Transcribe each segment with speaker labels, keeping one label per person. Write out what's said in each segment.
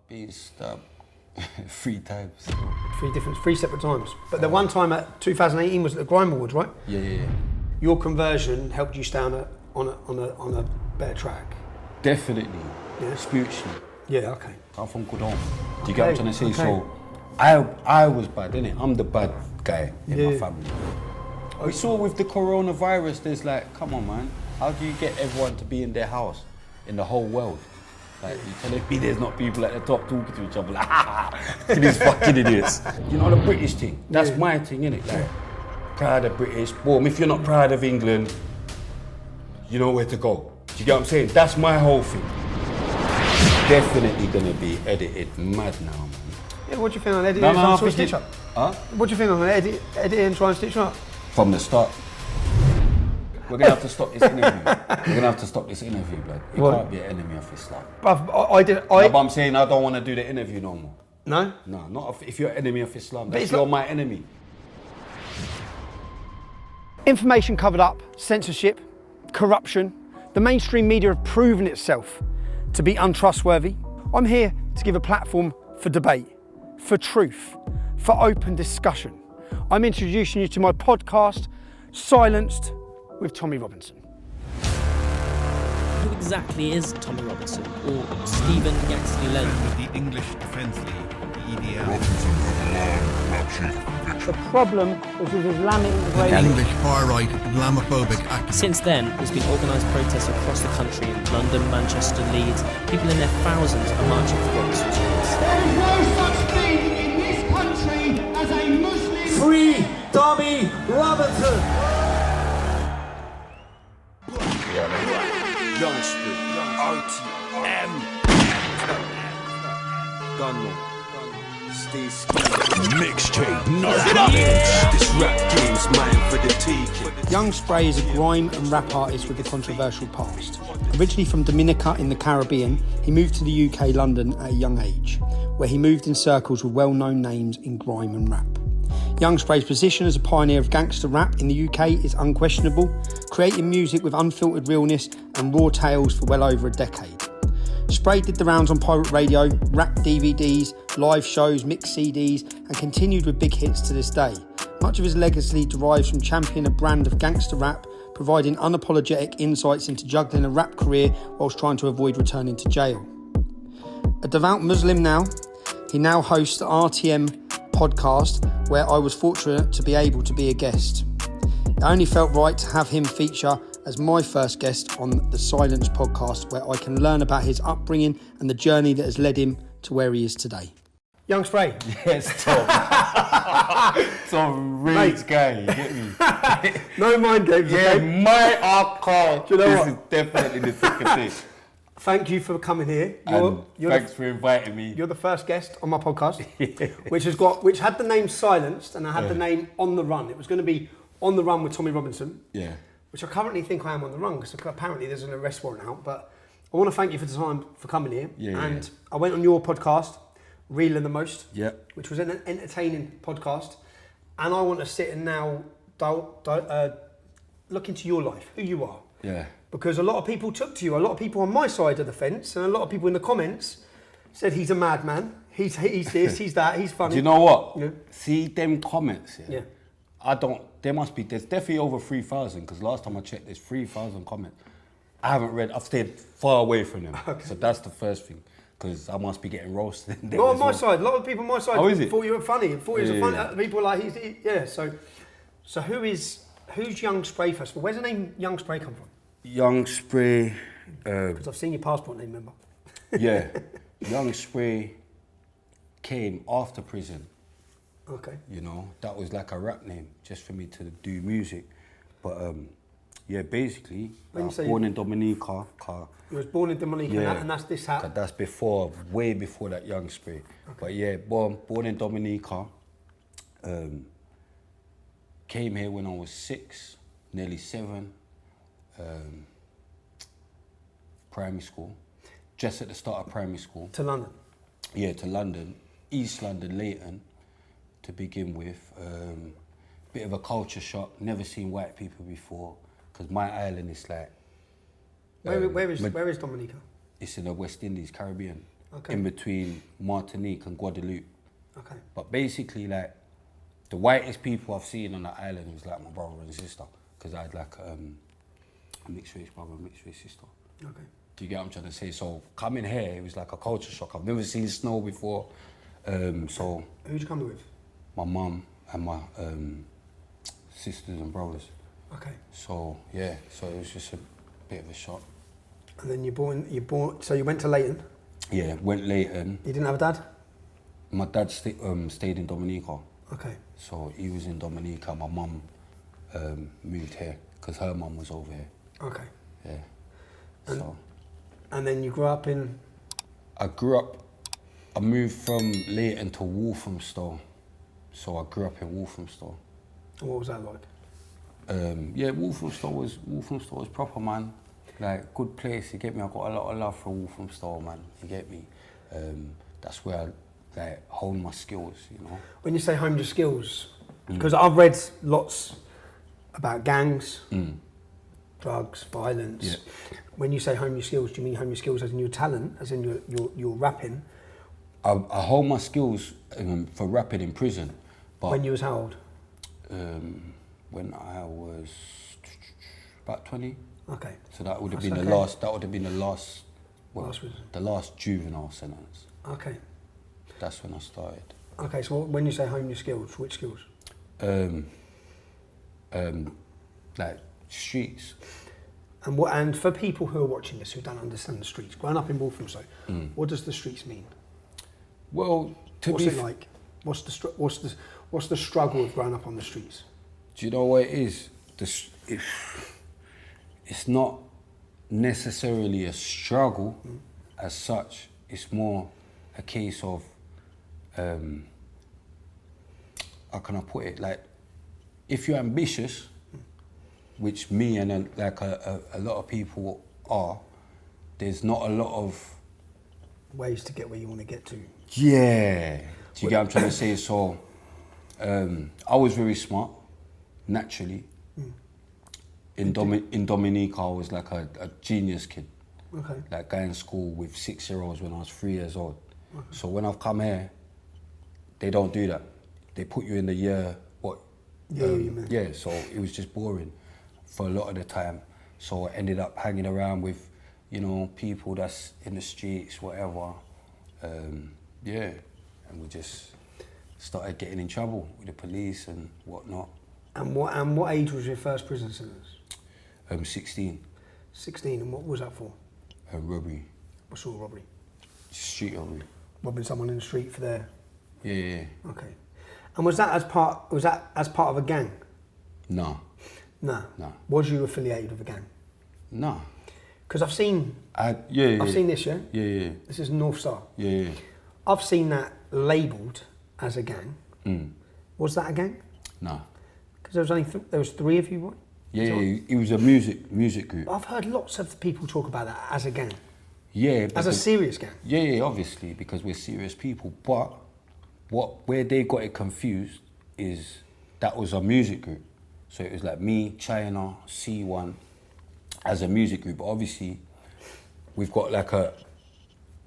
Speaker 1: being stabbed 3 times.
Speaker 2: Three separate times. But the one time at 2018 was at the Grime Awards, right?
Speaker 1: Yeah.
Speaker 2: Your conversion helped you stay on a better track.
Speaker 1: Definitely.
Speaker 2: Yeah.
Speaker 1: Spiritually.
Speaker 2: Yeah, okay.
Speaker 1: I'm from good home. Do you get what I'm trying to say? So I was bad, innit? I'm the bad guy in my family. We saw with the coronavirus, there's like, come on, man. How do you get everyone to be in their house in the whole world? Like, you telling me there's not people at the top talking to each other like, to these fucking idiots. You know, the British thing, that's my thing, innit? Like, proud of British, boom, if you're not proud of England, you know where to go. Do you get what I'm saying? That's my whole thing. Definitely gonna be edited mad now, man.
Speaker 2: Yeah, what do you think on editing and trying to stitch up?
Speaker 1: Huh?
Speaker 2: What do you think on editing and trying to stitch up?
Speaker 1: From the start. We're gonna have to stop this interview. Blood. You can't be an enemy of Islam.
Speaker 2: But
Speaker 1: I'm saying I don't want to do the interview no more.
Speaker 2: No?
Speaker 1: No, not if you're an enemy of Islam. You're my enemy.
Speaker 2: Information covered up, censorship, corruption. The mainstream media have proven itself to be untrustworthy. I'm here to give a platform for debate, for truth, for open discussion. I'm introducing you to my podcast, Silenced with Tommy Robinson.
Speaker 3: Who exactly is Tommy Robinson, or Stephen Yaxley Lennon?
Speaker 4: With the English Defence League, the Ideological.
Speaker 2: The problem is with Islamic integration.
Speaker 4: English far-right Islamophobic activists.
Speaker 3: Since then, there's been organised protests across the country in London, Manchester, Leeds. People in their thousands are marching for Robinson streets.
Speaker 5: There is no such thing in this country as a Muslim.
Speaker 6: Free Tommy Robinson!
Speaker 7: Youngster, RTM. Gunman, stay scheming.
Speaker 6: Mixtape, narcotics.
Speaker 7: This rap game's mine for the taking.
Speaker 2: Young Spray is a grime and rap artist with a controversial past. Originally from Dominica in the Caribbean, he moved to the UK, London at a young age, where he moved in circles with well-known names in grime and rap. Young Spray's position as a pioneer of gangster rap in the UK is unquestionable, creating music with unfiltered realness and raw tales for well over a decade. Spray did the rounds on pirate radio, rap DVDs, live shows, mixed CDs, and continued with big hits to this day. Much of his legacy derives from championing a brand of gangster rap, providing unapologetic insights into juggling a rap career whilst trying to avoid returning to jail. A devout Muslim now, he now hosts the RTM Podcast, where I was fortunate to be able to be a guest. It only felt right to have him feature as my first guest on the Silence podcast, where I can learn about his upbringing and the journey that has led him to where he is today. Young Spray.
Speaker 1: Yes, Tom. Tom Reed's guy, you get me?
Speaker 2: No mind games, okay?
Speaker 1: my archive.
Speaker 2: Do you know
Speaker 1: this
Speaker 2: what?
Speaker 1: is definitely the second thing.
Speaker 2: Thank you for coming here.
Speaker 1: Thanks for inviting me.
Speaker 2: You're the first guest on my podcast, which had the name Silenced, and I had the name On the Run. It was going to be On the Run with Tommy Robinson.
Speaker 1: Yeah.
Speaker 2: Which I currently think I am on the run, because apparently there's an arrest warrant out. But I want to thank you for the time for coming here. And I went on your podcast, Reeling the Most, which was an entertaining podcast. And I want to sit and now look into your life, who you are.
Speaker 1: Yeah.
Speaker 2: Because a lot of people took to you. A lot of people on my side of the fence, and a lot of people in the comments said he's a madman. He's this, he's that, he's funny.
Speaker 1: Do you know what?
Speaker 2: Yeah.
Speaker 1: See them comments.
Speaker 2: Yeah.
Speaker 1: There's definitely over 3,000, because last time I checked, there's 3,000 comments. I haven't read, I've stayed far away from them. Okay. So that's the first thing, because I must be getting roasted.
Speaker 2: Not on my side. A lot of people on my side thought you were funny. Thought you were funny. People were like, So who's Young Spray first of all? Where's the name Young Spray come from?
Speaker 1: Young Spray.
Speaker 2: Because I've seen your passport name, remember?
Speaker 1: Yeah. Young Spray came after prison.
Speaker 2: Okay.
Speaker 1: You know, that was like a rap name just for me to do music. But basically, I was born in Dominica.
Speaker 2: You was born in Dominica, and that's this hat?
Speaker 1: That's way before that Young Spray. Okay. But yeah, born in Dominica. Came here when I was 6, nearly 7. Primary school, just at the start of primary school.
Speaker 2: To London?
Speaker 1: Yeah, to London, East London, Leighton, to begin with. Bit of a culture shock, never seen white people before, because my island is like...
Speaker 2: Where is Dominica?
Speaker 1: It's in the West Indies, Caribbean. in between Martinique and Guadeloupe.
Speaker 2: Okay.
Speaker 1: But basically, like, the whitest people I've seen on the island was like my brother and sister, because I had like a mixed race brother and mixed race sister.
Speaker 2: Okay.
Speaker 1: Do you get what I'm trying to say? So coming here, it was like a culture shock. I've never seen snow before. So
Speaker 2: Who'd you come with?
Speaker 1: my mum and my sisters and brothers.
Speaker 2: Okay.
Speaker 1: So yeah, so it was just a bit of a shock.
Speaker 2: And then so you went to Leighton?
Speaker 1: Yeah, went Leighton.
Speaker 2: You didn't have a dad?
Speaker 1: My dad stayed in Dominica.
Speaker 2: Okay.
Speaker 1: So he was in Dominica. My mum moved here because her mum was over here.
Speaker 2: Okay.
Speaker 1: Yeah.
Speaker 2: And then you grew up in?
Speaker 1: I moved from Leighton to Walthamstow. So I grew up in Walthamstow.
Speaker 2: And what was that like?
Speaker 1: Yeah, Walthamstow was proper, man. Like, good place, you get me? I got a lot of love for Walthamstow, man. You get me? That's where I like hone my skills, you know.
Speaker 2: When you say hone your skills, because I've read lots about gangs, drugs, violence.
Speaker 1: Yeah.
Speaker 2: When you say hone your skills, do you mean hone your skills as in your talent, as in your rapping?
Speaker 1: I hone my skills for rapping in prison. But
Speaker 2: When you was how old?
Speaker 1: When I was about 20.
Speaker 2: Okay.
Speaker 1: So that would have
Speaker 2: That's
Speaker 1: been
Speaker 2: okay.
Speaker 1: the last. That would have been the last. Well,
Speaker 2: Last prison.
Speaker 1: the last juvenile sentence.
Speaker 2: Okay.
Speaker 1: That's when I started.
Speaker 2: Okay, so when you say hone your skills, which skills?
Speaker 1: Like streets.
Speaker 2: And for people who are watching this who don't understand the streets, growing up in Walthamstow, what does the streets mean?
Speaker 1: Well,
Speaker 2: What's it like? What's the struggle of growing up on the streets?
Speaker 1: Do you know what it is? It's not necessarily a struggle as such. It's more a case of, how can I put it? Like, if you're ambitious, which me and a lot of people are, there's not a lot of
Speaker 2: Ways to get where you want to get to.
Speaker 1: Yeah. Do you get what I'm trying to say? So, I was very smart, naturally. In Dominica, I was like a genius kid.
Speaker 2: Okay.
Speaker 1: Like going to school with 6-year-olds when I was 3 years old. Okay. So when I've come here, they don't do that. They put you in the year, yeah, so it was just boring for a lot of the time. So I ended up hanging around with, you know, people that's in the streets, whatever. Yeah, and we just started getting in trouble with the police and whatnot.
Speaker 2: And what age was your first prison sentence?
Speaker 1: 16.
Speaker 2: 16, and what was that for?
Speaker 1: Robbery.
Speaker 2: What sort of robbery?
Speaker 1: Street robbery.
Speaker 2: Robbing someone in the street for their...
Speaker 1: Yeah.
Speaker 2: Okay. And was that as part of a gang?
Speaker 1: No.
Speaker 2: No.
Speaker 1: No.
Speaker 2: Was you affiliated with a gang?
Speaker 1: No.
Speaker 2: Because I've seen... I've seen this, yeah?
Speaker 1: Yeah.
Speaker 2: This is North Star.
Speaker 1: Yeah.
Speaker 2: I've seen that labelled as a gang. Was that a gang?
Speaker 1: No.
Speaker 2: Because there was 3 of you, right?
Speaker 1: Yeah, it was a music group.
Speaker 2: I've heard lots of people talk about that as a gang.
Speaker 1: Yeah.
Speaker 2: As a serious gang.
Speaker 1: Yeah, obviously, because we're serious people. But where they got it confused is that was a music group. So it was like me, China, C1 as a music group. But obviously, we've got like a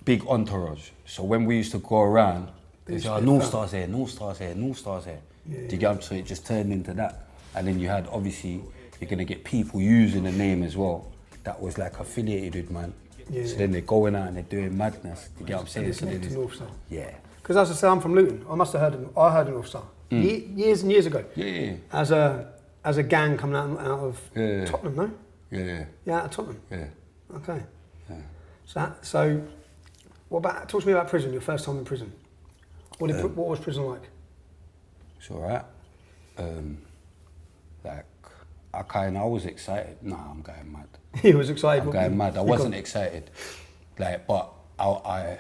Speaker 1: big entourage. So when we used to go around, they say, North Star's here, North Star's here, North Star's here. Do you get what? So it just turned into that. And then you had, obviously, you're going to get people using the name as well. That was like affiliated with, man.
Speaker 2: Yeah.
Speaker 1: So then they're going out and they're doing madness. Do you get what I'm saying?
Speaker 2: So to North Star.
Speaker 1: Yeah.
Speaker 2: Because as I say, I'm from Luton. I heard of North Star years and years ago.
Speaker 1: Yeah.
Speaker 2: As a gang coming out of Tottenham, no?
Speaker 1: Yeah.
Speaker 2: Yeah, out of Tottenham.
Speaker 1: Yeah.
Speaker 2: Okay.
Speaker 1: Yeah.
Speaker 2: So, talk to me about prison. Your first time in prison. What was prison like?
Speaker 1: It's alright. I was excited. Nah, I'm going mad.
Speaker 2: He was excited.
Speaker 1: I'm going mad. I wasn't excited. But I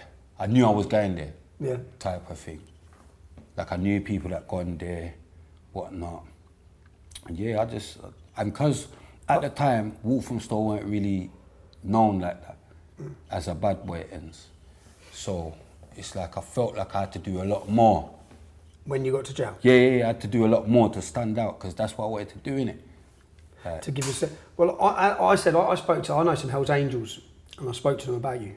Speaker 1: knew I was going there.
Speaker 2: Yeah.
Speaker 1: Type of thing. Like I knew people that gone there, whatnot. And yeah, because at the time, Walthamstow weren't really known like that as a bad boy ends. So it's like I felt like I had to do a lot more.
Speaker 2: When you got to jail?
Speaker 1: Yeah, I had to do a lot more to stand out because that's what I wanted to do, innit?
Speaker 2: To give you I know some Hells Angels and I spoke to them about you.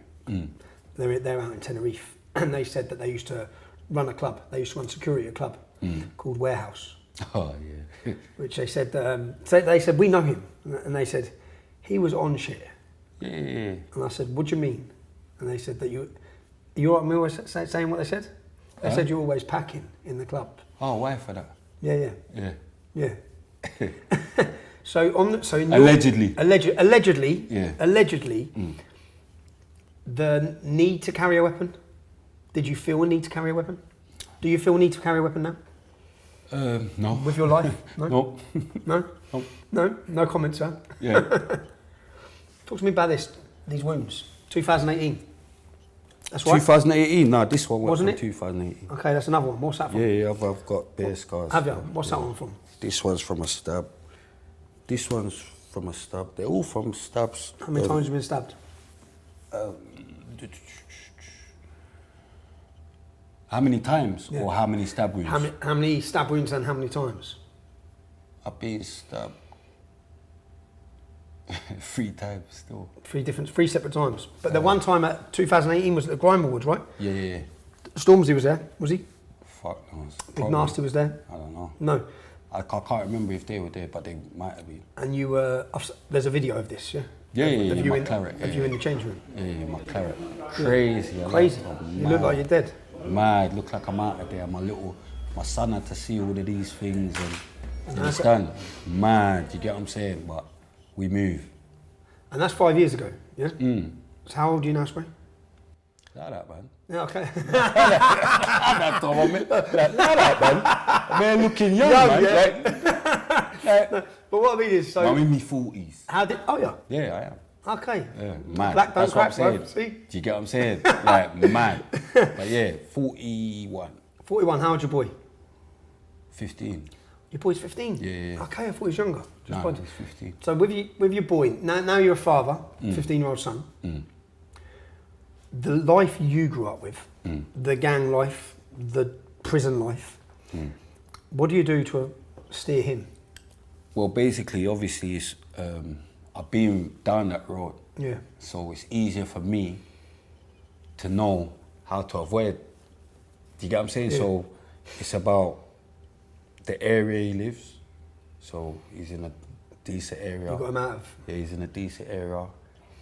Speaker 2: they're out in Tenerife, and they said that they used to run a club. They used to run security at a club called Warehouse.
Speaker 1: Oh yeah.
Speaker 2: Which they said, they said we know him, and they said he was on shit.
Speaker 1: Yeah.
Speaker 2: And I said, what do you mean? And they said that you all right with me saying what they said? They said you're always packing in the club.
Speaker 1: Oh, why for that?
Speaker 2: Yeah. So
Speaker 1: Allegedly.
Speaker 2: Allegedly.
Speaker 1: Yeah.
Speaker 2: Allegedly. The need to carry a weapon. Did you feel a need to carry a weapon? Do you feel a need to carry a weapon now?
Speaker 1: No.
Speaker 2: With your life? No.
Speaker 1: No.
Speaker 2: No. No. No comments, sir.
Speaker 1: Yeah.
Speaker 2: Talk to me about these wounds. 2018. That's right.
Speaker 1: 2018. No, this one
Speaker 2: Wasn't
Speaker 1: from
Speaker 2: it?
Speaker 1: 2018.
Speaker 2: Okay, that's another one. What's that from?
Speaker 1: Yeah, I've got bare scars.
Speaker 2: Have you? What's that one from?
Speaker 1: This one's from a stab. This one's from a stab. They're all from stabs.
Speaker 2: How many times have you been stabbed?
Speaker 1: How many times or how many stab wounds?
Speaker 2: How many stab wounds and how many times?
Speaker 1: I've been stabbed 3 times still.
Speaker 2: Three separate times. But the one time at 2018 was at the Grime Awards, right?
Speaker 1: Yeah.
Speaker 2: Stormzy was there, was he?
Speaker 1: Fuck no.
Speaker 2: Big Nasty was there?
Speaker 1: I don't know.
Speaker 2: No.
Speaker 1: I can't remember if they were there, but they might have been.
Speaker 2: And you were... there's a video of this, yeah?
Speaker 1: Yeah,
Speaker 2: Of you
Speaker 1: my
Speaker 2: in
Speaker 1: claret.
Speaker 2: Of you in the change room?
Speaker 1: Yeah, my claret. Crazy.
Speaker 2: Crazy. You look like you're dead.
Speaker 1: Mad. Look like I'm out of there. My son had to see all of these things and understand. Mad. You get what I'm saying? But we move.
Speaker 2: And that's 5 years ago, yeah? So how old are you now, Spray?
Speaker 1: Like that, man.
Speaker 2: Yeah, okay.
Speaker 1: Like that, man. Man, looking young, man.
Speaker 2: Yeah. But what I mean is, so...
Speaker 1: I'm in my 40s.
Speaker 2: Oh, yeah?
Speaker 1: Yeah, I am.
Speaker 2: Okay.
Speaker 1: Yeah, mad.
Speaker 2: Black don't
Speaker 1: That's what I'm
Speaker 2: crack,
Speaker 1: saying.
Speaker 2: bro. See?
Speaker 1: Do you get what I'm saying? Like, mad. But yeah, 41.
Speaker 2: 41, how old's your boy?
Speaker 1: 15.
Speaker 2: Your boy's 15?
Speaker 1: Yeah.
Speaker 2: Okay, I thought he was younger.
Speaker 1: No, he's 15.
Speaker 2: So with your boy, now you're a father, 15-year-old son. The life you grew up with, the gang life, the prison life, what do you do to steer him?
Speaker 1: Well, basically, obviously, it's, I've been down that road.
Speaker 2: Yeah.
Speaker 1: So it's easier for me to know how to avoid. Do you get what I'm saying?
Speaker 2: Yeah.
Speaker 1: So it's about the area he lives. So he's in a decent area.
Speaker 2: You got him out of?
Speaker 1: Yeah, he's in a decent area.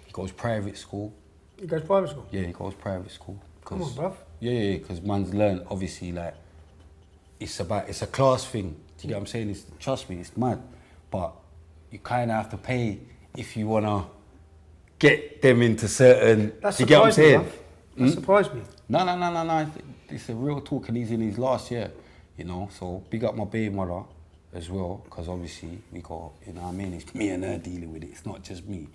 Speaker 1: He goes private school.
Speaker 2: He goes private school?
Speaker 1: Yeah, he goes private school.
Speaker 2: Come on, bruv.
Speaker 1: Yeah, because man's learned, obviously, like, it's a class thing. Do you get what I'm saying? Trust me, it's mad. But you kind of have to pay if you want to get them into certain...
Speaker 2: That
Speaker 1: do you get what I'm saying?
Speaker 2: Bruv. That surprised me.
Speaker 1: No. It's a real talk and he's in his last year, you know. So big up my baby mother as well, because obviously we got, you know what I mean, it's me and her dealing with it. It's not just me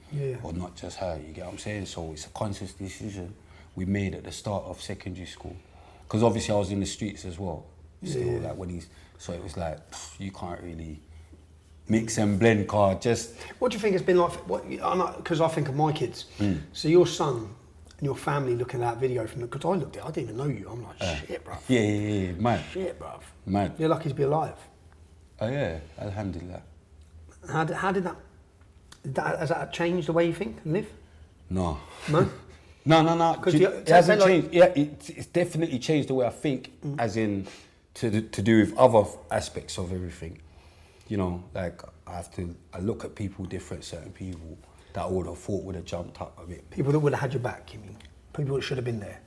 Speaker 1: or not just her, you get what I'm saying? So it's a conscious decision we made at the start of secondary school. Because obviously I was in the streets as well. Still, like when so it was like, you can't really mix and blend, just...
Speaker 2: What do you think it's been like, because I think of my kids. So your son and your family looking at that video from because I looked at it, I didn't even know you. I'm like, shit, bruv.
Speaker 1: Yeah, mad.
Speaker 2: Shit, bruv.
Speaker 1: Mad.
Speaker 2: You're lucky to be alive.
Speaker 1: Oh yeah, alhamdulillah.
Speaker 2: How did that has that changed the way you think and live?
Speaker 1: No.
Speaker 2: No?
Speaker 1: No.
Speaker 2: Because
Speaker 1: It hasn't changed. Yeah, it's definitely changed the way I think, as in to do with other aspects of everything. You know, like I look at people different, certain people that I would have thought would have jumped up a bit.
Speaker 2: People that would have had your back, you mean? People that should have been there.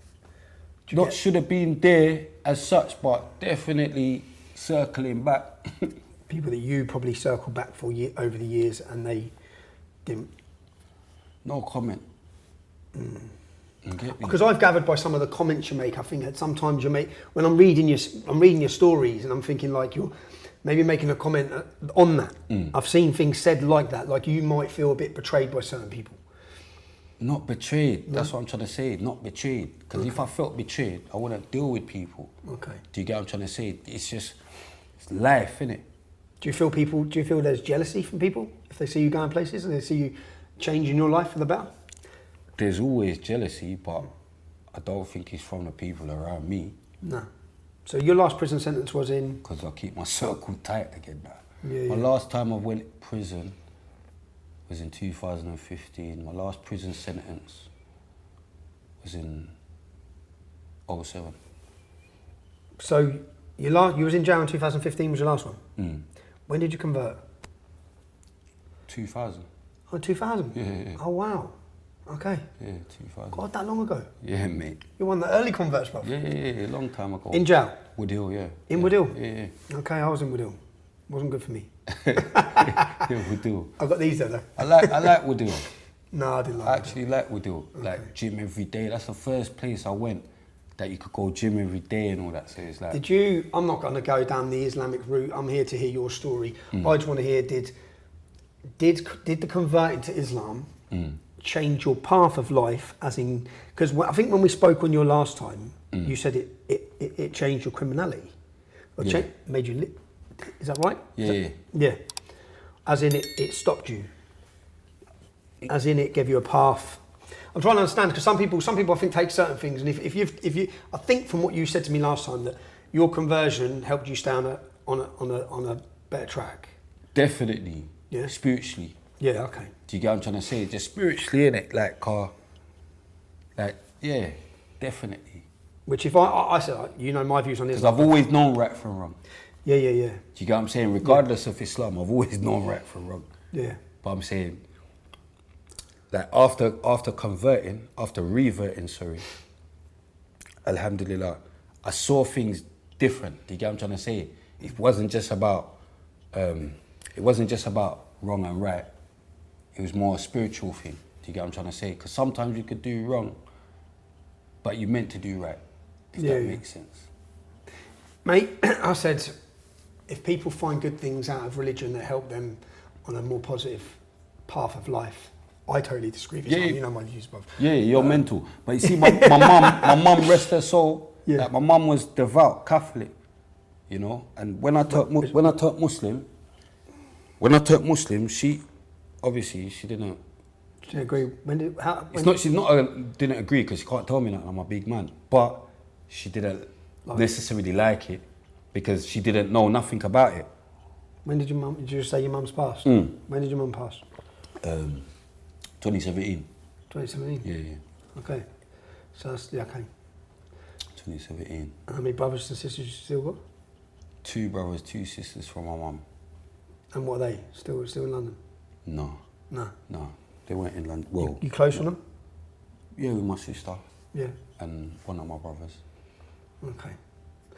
Speaker 1: Should have been there as such, but definitely circling back.
Speaker 2: People that you probably circled back for over the years and they didn't.
Speaker 1: No comment.
Speaker 2: Because I've gathered by some of the comments you make, I think that sometimes you make, when I'm reading your stories and I'm thinking like you're maybe making a comment on that. I've seen things said like that, like you might feel a bit betrayed by certain people.
Speaker 1: Not betrayed, that's what I'm trying to say, not betrayed. Because if I felt betrayed, I wouldn't deal with people.
Speaker 2: Okay.
Speaker 1: Do you get what I'm trying to say? It's life, innit?
Speaker 2: Do you feel there's jealousy from people if they see you going places and they see you changing your life for the better?
Speaker 1: There's always jealousy, but I don't think it's from the people around me.
Speaker 2: No. So your last prison sentence was in?
Speaker 1: Because I keep my circle tight again now.
Speaker 2: Yeah.
Speaker 1: My last time I went to prison was in 2015. My last prison sentence was in 07.
Speaker 2: So you was in jail in 2015 was your last one?
Speaker 1: Mm.
Speaker 2: When did you convert?
Speaker 1: 2000.
Speaker 2: Oh, 2000?
Speaker 1: Yeah.
Speaker 2: Oh, wow. Okay.
Speaker 1: Yeah, 2000.
Speaker 2: God, that long ago?
Speaker 1: Yeah, mate.
Speaker 2: You're one of the early converts, bro.
Speaker 1: Yeah, a long time ago.
Speaker 2: In jail?
Speaker 1: Wood Hill, yeah.
Speaker 2: In Wood Hill?
Speaker 1: Yeah.
Speaker 2: Okay, I was in Wood Hill. Wasn't good for me.
Speaker 1: Yeah, Wood Hill.
Speaker 2: I got these though.
Speaker 1: I like Wood Hill.
Speaker 2: No, I didn't like
Speaker 1: I
Speaker 2: it.
Speaker 1: actually like Wood Hill. Like gym every day. That's the first place I went that you could go gym every day and all that. So it's like.
Speaker 2: I'm not going to go down the Islamic route. I'm here to hear your story. I just want to hear, did the converting to Islam change your path of life? As in, because I think when we spoke on your last time, you said it changed your criminality. Or made you is that right? Yeah. As in it stopped you. As in it gave you a path. I'm trying to understand because some people I think take certain things, and if you I think from what you said to me last time that your conversion helped you stay on a better track.
Speaker 1: Definitely.
Speaker 2: Yeah.
Speaker 1: Spiritually.
Speaker 2: Yeah. Okay.
Speaker 1: Do you get what I'm trying to say? Just spiritually, innit? Yeah, definitely.
Speaker 2: Which if I said, you know my views on
Speaker 1: Because
Speaker 2: Islam.
Speaker 1: I've always known right from wrong.
Speaker 2: Yeah.
Speaker 1: Do you get what I'm saying? Regardless of Islam, I've always known right from wrong.
Speaker 2: Yeah.
Speaker 1: But I'm saying, like after reverting, alhamdulillah, I saw things different. Do you get what I'm trying to say? It wasn't just about wrong and right. It was more a spiritual thing. Do you get what I'm trying to say? Because sometimes you could do wrong, but you meant to do right. If that makes sense.
Speaker 2: Mate, I said, if people find good things out of religion that help them on a more positive path of life, I totally disagree with you. You know my views, bruv.
Speaker 1: Yeah, you're mental. But you see, my mum, rest her soul.
Speaker 2: Yeah.
Speaker 1: Like my mum was devout Catholic, you know. And when I turned Muslim, she obviously she didn't.
Speaker 2: She didn't agree.
Speaker 1: She's not didn't agree because she can't tell me that I'm a big man. But she didn't necessarily like it because she didn't know nothing about it.
Speaker 2: When did you say your mum's passed? When did your mum pass?
Speaker 1: 2017.
Speaker 2: 2017?
Speaker 1: Yeah.
Speaker 2: Okay. So that's, okay.
Speaker 1: 2017.
Speaker 2: And how many brothers and sisters you still got?
Speaker 1: 2 brothers, 2 sisters from my mum.
Speaker 2: And what are they? Still in London?
Speaker 1: No. No. They weren't in London. Well,
Speaker 2: you close with them?
Speaker 1: Yeah, with my sister.
Speaker 2: Yeah.
Speaker 1: And one of my brothers.
Speaker 2: Okay.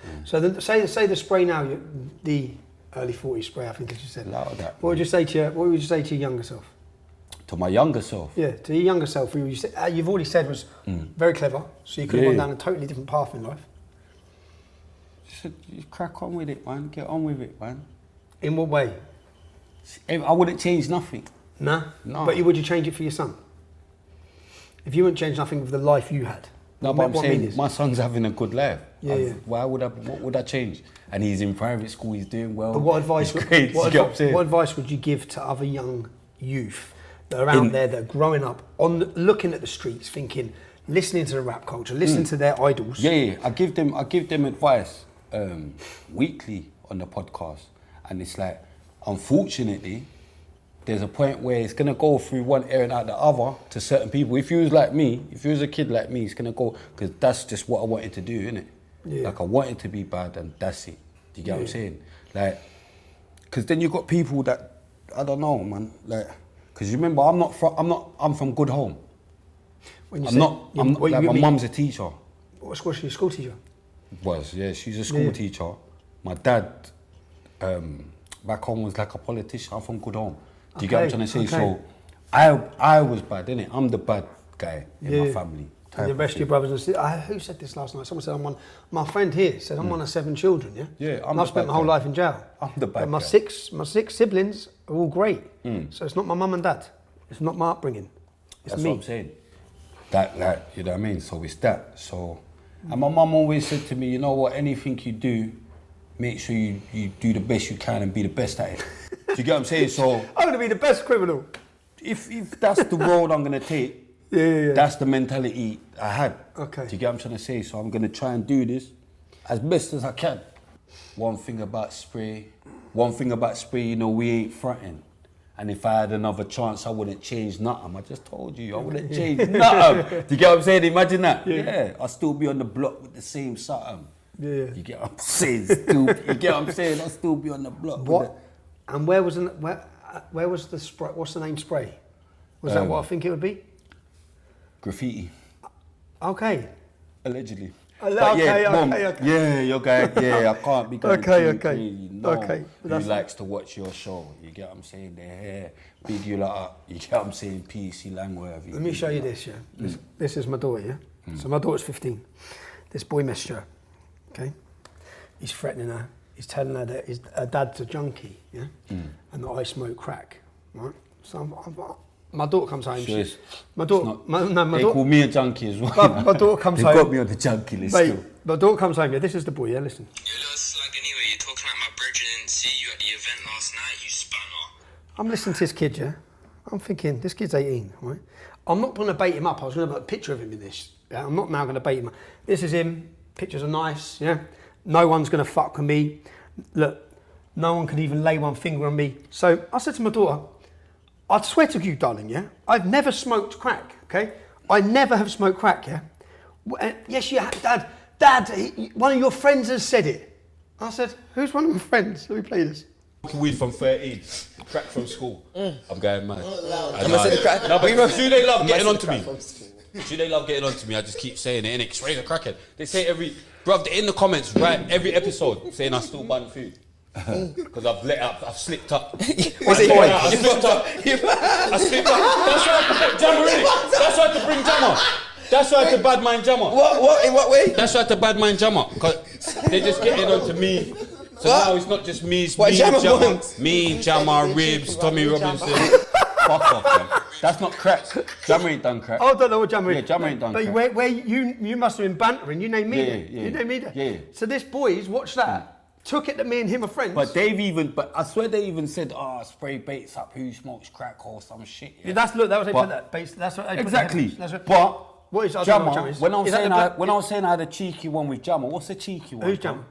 Speaker 2: Yeah. So say the spray now, the early 40s spray, I think as you said.
Speaker 1: That.
Speaker 2: What would you say to your younger self?
Speaker 1: To my younger self?
Speaker 2: Yeah, to your younger self, who you've already said was very clever, so you could have gone down a totally different path in life.
Speaker 1: Just you crack on with it, man. Get on with it, man.
Speaker 2: In what way?
Speaker 1: I wouldn't change nothing.
Speaker 2: Nah?
Speaker 1: No.
Speaker 2: But would you change it for your son? If you wouldn't change nothing with the life you had?
Speaker 1: No, but I'm saying my son's having a good life.
Speaker 2: Yeah.
Speaker 1: What would I change? And he's in private school, he's doing well.
Speaker 2: But what advice
Speaker 1: what
Speaker 2: advice would you give to other young youth that are out there that are growing up, looking at the streets, thinking, listening to the rap culture, listening to their idols?
Speaker 1: Yeah. I give them advice weekly on the podcast. And it's like, unfortunately, there's a point where it's going to go through one ear and out the other to certain people. If you was like me, if you was a kid like me, it's going to go, because that's just what I wanted to do, innit?
Speaker 2: Yeah.
Speaker 1: Like, I wanted to be bad and that's it. Do you get what I'm saying? Like, because then you got people that, I don't know, man. Like, because you remember, I'm from good home. My mum's a teacher.
Speaker 2: What school? She's a school teacher?
Speaker 1: She's a school teacher. My dad, back home was like a politician. I'm from good home. Do you get what I'm trying to say? So I was bad, innit? I'm the bad guy in my family.
Speaker 2: And the rest of your brothers and sisters. Who said this last night? Someone said my friend here said I'm one of 7 children, yeah?
Speaker 1: Yeah,
Speaker 2: I've spent my whole life in jail.
Speaker 1: I'm the bad
Speaker 2: guy. My 6 siblings are all great. So it's not my mum and dad. It's not my upbringing. It's
Speaker 1: That's
Speaker 2: me.
Speaker 1: what I'm saying. That, like, you know what I mean? So it's that. So, and my mum always said to me, you know what, anything you do, make sure you do the best you can and be the best at it. Do you get what I'm saying? So
Speaker 2: I'm going to be the best criminal.
Speaker 1: If that's the road I'm going to take, that's the mentality I had.
Speaker 2: Okay.
Speaker 1: Do you get what I'm trying to say? So I'm going to try and do this as best as I can. One thing about spray, you know, we ain't fronting. And if I had another chance, I wouldn't change nothing. I just told you, I wouldn't change nothing. Do you get what I'm saying? Imagine that. Yeah. I'll still be on the block with the same something.
Speaker 2: Yeah.
Speaker 1: You get what I'm saying? You get what I'm saying? I'll still be on the block.
Speaker 2: What? And where was the spray? What's the name spray? Was that what I think it would be?
Speaker 1: Graffiti.
Speaker 2: Okay.
Speaker 1: Allegedly.
Speaker 2: Okay.
Speaker 1: Yeah, your guy. Yeah, I can't be going too crazy. No,
Speaker 2: Okay.
Speaker 1: Who likes to watch your show? You get what I'm saying? Their hair, big you lot up. You get what I'm saying? PC Langworthy.
Speaker 2: Let me show you this, yeah? This is my daughter, yeah? So my daughter's 15. This boy messaged her, okay? He's threatening her. He's telling her that her dad's a junkie, yeah? And that I smoke crack, right? So my daughter comes home.
Speaker 1: Sure
Speaker 2: My daughter,
Speaker 1: they call me a junkie as well.
Speaker 2: My daughter comes home.
Speaker 1: They've got me on the junkie list
Speaker 2: Mate,
Speaker 1: still.
Speaker 2: my daughter comes home, yeah? This is the boy, yeah? Listen.
Speaker 8: You little slag anyway, you're talking like my brethren didn't see you at the event last night, you spanner.
Speaker 2: I'm listening to this kid, yeah? I'm thinking, this kid's 18, right? I'm not going to bait him up. I was going to put a picture of him in this. Yeah? I'm not now going to bait him up. This is him. Pictures are nice, yeah? No one's going to fuck with me. Look, no one could even lay one finger on me. So I said to my daughter, I'd swear to you, darling, yeah? I've never smoked crack, okay? I never have smoked crack, yeah? Yes, you have, Dad. Dad, one of your friends has said it. I said, who's one of my friends? Let me play this.
Speaker 1: Weed from 13, crack from school. I'm going mad.
Speaker 9: No, but do they love getting onto me? Do they love getting onto me? I just keep saying it, innit? Because Ray's a crackhead. They say bruv, in the comments, right, every episode, saying I still bun food. Because I've slipped up. I slipped up. That's why I had to put Jammer in it. That's why I had to bring Jammer. That's why I had to bad mind Jammer.
Speaker 6: What? In what way?
Speaker 9: That's why I had to bad mind Jammer. Because they're just getting onto me. So now it's not just me, it's
Speaker 6: what
Speaker 9: me, Jammer, Ribs, Tommy Robinson.
Speaker 1: Fuck off, man. That's not crack. Jammer ain't done crack.
Speaker 2: I don't know what Jammer is.
Speaker 1: Yeah, Jammer ain't done
Speaker 2: but
Speaker 1: crack.
Speaker 2: Where you must have been bantering. You named me that. You named me that.
Speaker 1: Yeah.
Speaker 2: So this boys, watch that. Took it that me and him are friends.
Speaker 1: But I swear they even said, spray baits up who smokes crack or some shit. Yeah,
Speaker 2: that was they put that. That's what they
Speaker 1: exactly.
Speaker 2: Put that.
Speaker 1: But
Speaker 2: what is
Speaker 1: Jammer? When I was saying I had a cheeky one with Jammer, what's the cheeky one?
Speaker 2: Who's Jammer?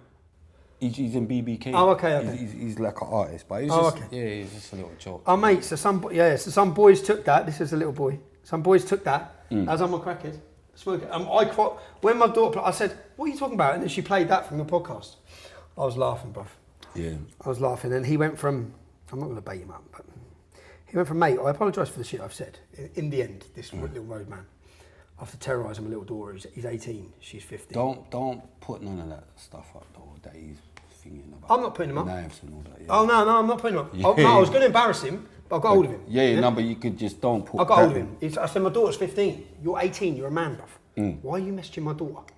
Speaker 1: He's in BBK.
Speaker 2: Oh, okay.
Speaker 1: He's like an artist, but he's he's just a little joke.
Speaker 2: Oh, mate. So some boys took that. This is a little boy. Some boys took that. As I'm a crackhead, smoking. When my daughter, I said, "What are you talking about?" And then she played that from the podcast. I was laughing, bruv.
Speaker 1: Yeah.
Speaker 2: I was laughing, and he went from. I'm not going to bait him up, but he went from, mate, I apologise for the shit I've said. In the end, this little road man, after terrorising my little daughter, he's 18, she's 15.
Speaker 1: Don't put none of that stuff up though that he's thinking about.
Speaker 2: I'm not putting him up.
Speaker 1: Knives and all that. Yeah.
Speaker 2: Oh no, I'm not putting him up.
Speaker 1: Yeah.
Speaker 2: I was going to embarrass him, but I got hold of him.
Speaker 1: Yeah, no, but you could just don't put.
Speaker 2: I got hold of him. I said, my daughter's 15. You're 18. You're a man, bruv. Why are you messaging my daughter?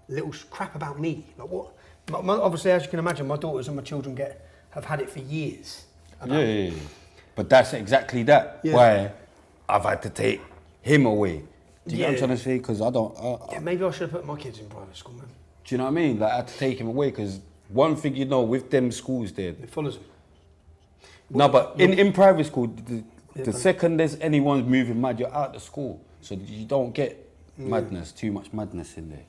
Speaker 2: Little crap about me. Like what? Obviously, as you can imagine, my daughters and my children have had it for years.
Speaker 1: Yeah. But that's exactly that. Yeah. Why I've had to take him away. Do you get what I'm trying to say? Because I don't.
Speaker 2: Maybe I should have put my kids in private school, man.
Speaker 1: Do you know what I mean? Like I had to take him away because one thing you know with them schools there,
Speaker 2: it follows them.
Speaker 1: No, but in private school, the second there's anyone moving mad, you're out of school, so you don't get madness, too much madness in there.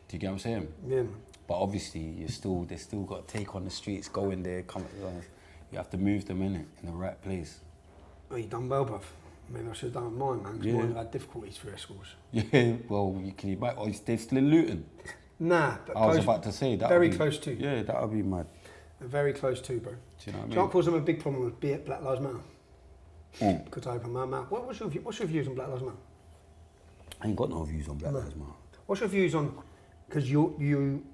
Speaker 1: Do you get what I'm saying?
Speaker 2: Yeah, man.
Speaker 1: But obviously, they still got to take on the streets, go in there, come. You have to move them in the right place.
Speaker 2: Oh, you done well, bruv. Maybe I should have done mine, man. Because mine have had difficulties for their schools.
Speaker 1: Yeah, well, you can back. Oh, they're still in Luton.
Speaker 2: Nah, but
Speaker 1: I was about to say that.
Speaker 2: Very close to.
Speaker 1: Yeah, that would be mad.
Speaker 2: Very close to, bro.
Speaker 1: Do you know what I mean?
Speaker 2: Can't cause them a big problem with Black Lives Matter. Because I open my mouth. What's your views on Black Lives Matter?
Speaker 1: I ain't got no views on Black Lives Matter.
Speaker 2: What's your views on? Because you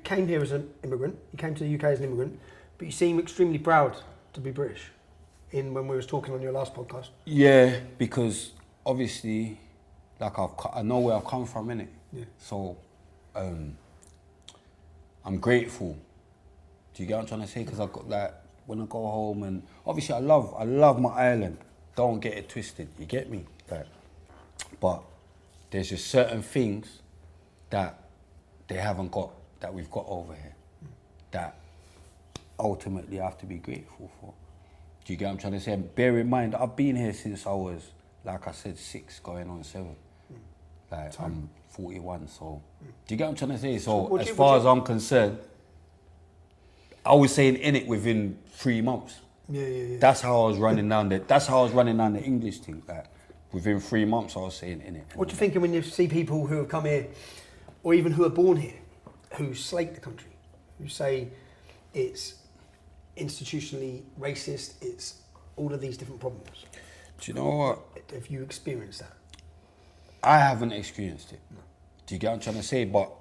Speaker 2: came here as an immigrant. You came to the UK as an immigrant, but you seem extremely proud to be British. When we was talking on your last podcast.
Speaker 1: Yeah, because obviously, like I know where I've come from, innit?
Speaker 2: Yeah.
Speaker 1: So, I'm grateful. Do you get what I'm trying to say? Because I got like when I go home and obviously I love my island. Don't get it twisted. You get me? Like, but there's just certain things that they haven't got that we've got over here that ultimately I have to be grateful for. Do you get what I'm trying to say? And bear in mind, I've been here since I was, like I said, 6 going on 7. Like, I'm 41, so... Do you get what I'm trying to say? So as far as I'm concerned, I was saying in it within 3 months.
Speaker 2: Yeah.
Speaker 1: That's how I was running down the English thing. Like within 3 months, I was saying in it.
Speaker 2: What do you think when you see people who have come here, or even who are born here, who slate the country, who say it's institutionally racist, it's all of these different problems?
Speaker 1: Do you know what?
Speaker 2: Have you experienced that?
Speaker 1: I haven't experienced it.
Speaker 2: No.
Speaker 1: Do you get what I'm trying to say? But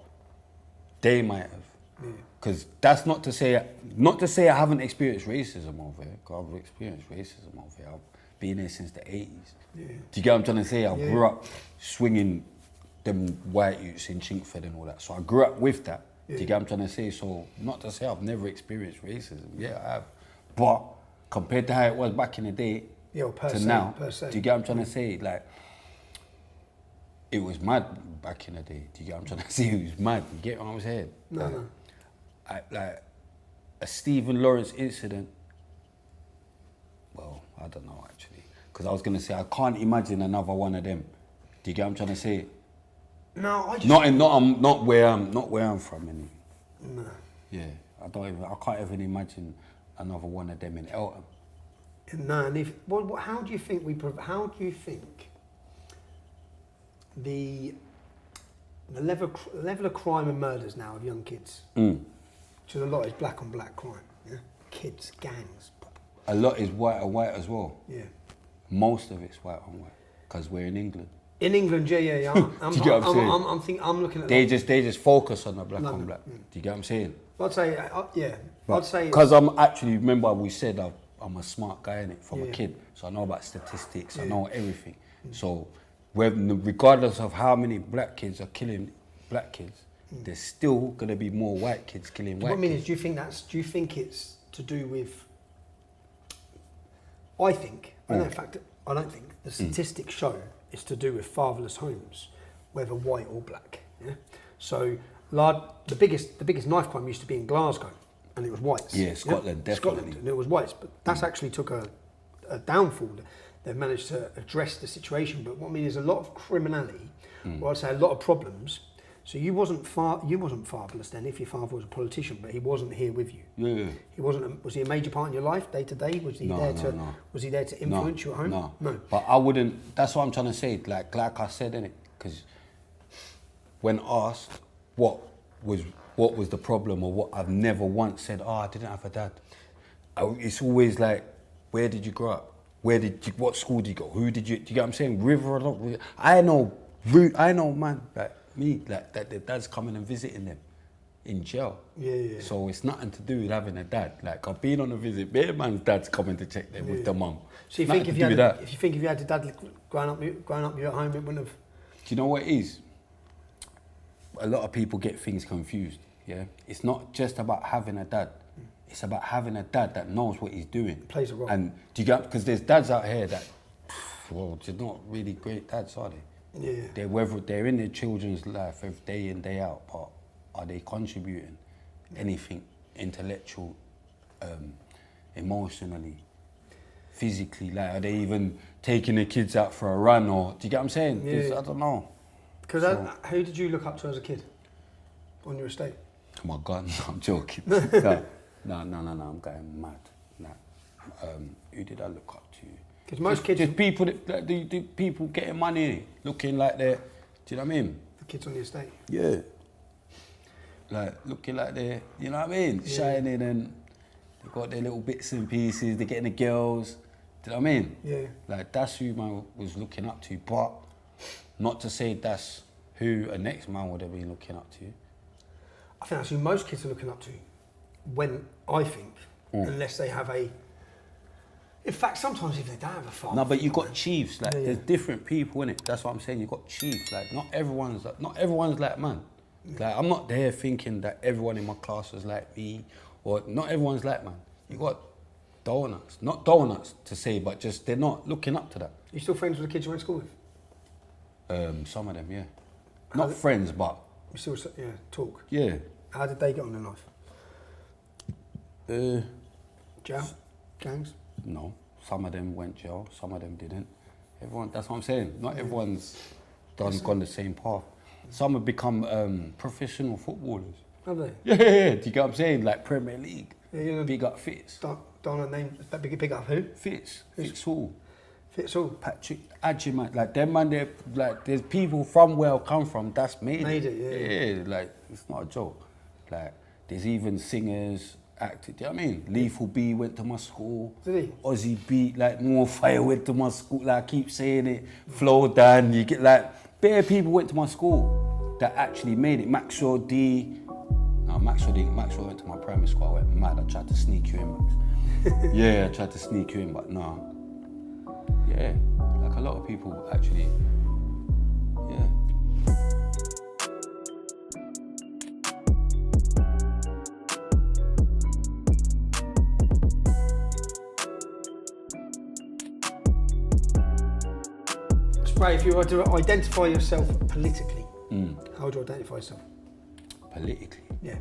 Speaker 1: they might have. Because that's not to say I haven't experienced racism over here. Because I've experienced racism over here. I've been here since the 80s.
Speaker 2: Yeah.
Speaker 1: Do you get what I'm trying to say? I grew up swinging them white youths in Chinkford and all that. So I grew up with that. Do you get what I'm trying to say? So not to say I've never experienced racism. Yeah, I have. But compared to how it was back in the day to now, do you get what I'm trying to say? Like, it was mad back in the day. Do you get what I'm trying to say? It was mad. You get what I'm saying?
Speaker 2: No.
Speaker 1: Like a Stephen Lawrence incident. Well, I don't know actually, because I was gonna say I can't imagine another one of them. Do you get what I'm trying to say?
Speaker 2: No, I just
Speaker 1: not where I'm from anyway.
Speaker 2: No.
Speaker 1: Yeah, I can't even imagine another one of them in Eltham.
Speaker 2: No, and how do you think the level of crime and murders now of young kids? Which a lot is black on black crime. Yeah, kids, gangs.
Speaker 1: A lot is white on white as well.
Speaker 2: Yeah.
Speaker 1: Most of it's white on white because we're in England.
Speaker 2: In England, yeah.
Speaker 1: Do you get what I'm saying?
Speaker 2: I'm looking at.
Speaker 1: They just focus on the black on black. Do you get what I'm saying?
Speaker 2: I'd say, I'd say.
Speaker 1: Because I'm actually, remember we said I'm a smart guy in it from a kid, so I know about statistics, I know everything. So regardless of how many black kids are killing black kids, there's still gonna be more white kids killing white kids.
Speaker 2: What I mean is, do you think it's to do with? I think, in fact, I don't think the statistics show it's to do with fatherless homes, whether white or black. Yeah. So, the biggest knife crime used to be in Glasgow, and it was whites.
Speaker 1: Yeah, Scotland, definitely.
Speaker 2: Scotland, and it was whites, but that's actually took a downfall. They've managed to address the situation, but what I mean is a lot of criminality, or I'd say a lot of problems. So you wasn't fatherless then if your father was a politician, but he wasn't here with you.
Speaker 1: Yeah.
Speaker 2: He wasn't. Was he a major part in your life, day to day? Was he Was he there to influence you at home?
Speaker 1: No. But I wouldn't. That's what I'm trying to say. Like I said, innit? Because when asked what was the problem or what, I've never once said, I didn't have a dad. It's always like, where did you grow up? What school did you go? Who did you? Do you get what I'm saying? River or not? I know, man. Like me, like that. Their dad's coming and visiting them in jail.
Speaker 2: Yeah.
Speaker 1: So it's nothing to do with having a dad. Like I've been on a visit. Bare man's dad's coming to check them with the mum.
Speaker 2: So you think if you had a dad growing up you at home, it wouldn't have.
Speaker 1: Do you know what it is? A lot of people get things confused. Yeah, it's not just about having a dad. It's about having a dad that knows what he's doing.
Speaker 2: Plays a role.
Speaker 1: And do you get? Because there's dads out here that, well, they're not really great dads, are they?
Speaker 2: Yeah.
Speaker 1: They're in their children's life every day in, day out, but are they contributing anything intellectual, emotionally, physically? Like, are they even taking the kids out for a run? Or do you get what I'm saying?
Speaker 2: Yeah.
Speaker 1: I don't know.
Speaker 2: Because who did you look up to as a kid on your estate?
Speaker 1: Oh my God, no, I'm joking. No, I'm going mad. Nah. Who did I look up to?
Speaker 2: Because most kids...
Speaker 1: Just people, the people getting money, looking like they're... Do you know what I mean?
Speaker 2: The kids on the estate?
Speaker 1: Yeah. Like, looking like they're... You know what I mean? Yeah. Shining and they've got their little bits and pieces, they're getting the girls. Do you know what I mean?
Speaker 2: Yeah.
Speaker 1: Like, that's who I was looking up to, but not to say that's who a next man would have been looking up to.
Speaker 2: I think that's who most kids are looking up to. When I think, unless they have a... In fact, sometimes if they don't have a father...
Speaker 1: No, but you've got chiefs. Like, there's different people, innit? That's what I'm saying. You've got chiefs. Like, not everyone's like man. Like, I'm not there thinking that everyone in my class is like me, or not everyone's like man. You got donuts. Not donuts to say, but just they're not looking up to that.
Speaker 2: You still friends with the kids you went to school with? Some
Speaker 1: of them, yeah. Not friends, but...
Speaker 2: You still, talk?
Speaker 1: Yeah.
Speaker 2: How did they get on in life? Jail? Gangs?
Speaker 1: No. Some of them went jail, some of them didn't. Everyone, that's what I'm saying. Not everyone's gone the same path. Some have become professional footballers.
Speaker 2: Have they?
Speaker 1: Yeah. Do you get what I'm saying? Like Premier League.
Speaker 2: Yeah,
Speaker 1: big up Fitz.
Speaker 2: don't want to name, big up who?
Speaker 1: Fitz all.
Speaker 2: Fits all.
Speaker 1: Patrick Adji, man, like them man, they like there's people from where I come from that's made it. Yeah, like it's not a joke. Like there's even singers, acted. Do you know what I mean? Lethal B went to my school.
Speaker 2: Did he?
Speaker 1: Ozzy B, like More Fire went to my school. Like I keep saying it. Flow Dan, you get like bare people went to my school that actually made it. Maxwell D. No, Maxwell D. Maxwell went to my primary school. I went mad. I tried to sneak you in, Max. Yeah, I tried to sneak you in, but no. Yeah, like a lot of people actually, yeah.
Speaker 2: Spray, if you were to identify yourself politically, how would you identify yourself?
Speaker 1: Politically?
Speaker 2: Yeah.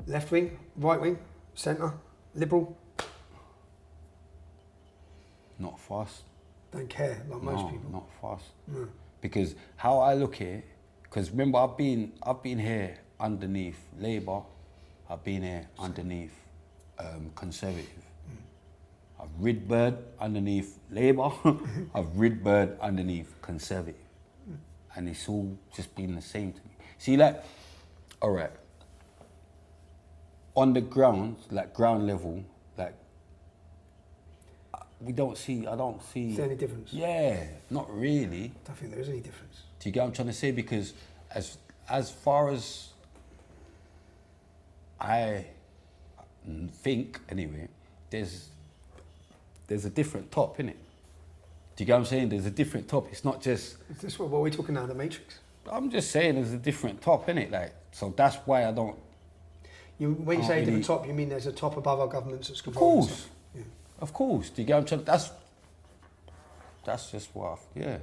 Speaker 2: Left wing, right wing, centre, liberal?
Speaker 1: Not fast.
Speaker 2: Don't care, like most people.
Speaker 1: Not fast.
Speaker 2: No.
Speaker 1: Because how I look at it, because remember I've been here underneath Labour, I've been here underneath Conservative. I've rid bird underneath Labour, I've rid bird underneath Conservative. And it's all just been the same to me. See, like, all right, on the ground, like ground level, like, I don't see.
Speaker 2: Is there any difference?
Speaker 1: Yeah, not really.
Speaker 2: I don't think there is any difference.
Speaker 1: Do you get what I'm trying to say? Because as far as I think, anyway, there's a different top, innit? Do you get what I'm saying? There's a different top. It's not just...
Speaker 2: Is this what we're talking now, the Matrix?
Speaker 1: I'm just saying there's a different top, innit? Like, so that's why I don't...
Speaker 2: When you say a different top, you mean there's a top above our governments that's
Speaker 1: Of
Speaker 2: controlling
Speaker 1: course.
Speaker 2: stuff? Yeah.
Speaker 1: Of course. Do you get what I'm trying... That's just what yeah.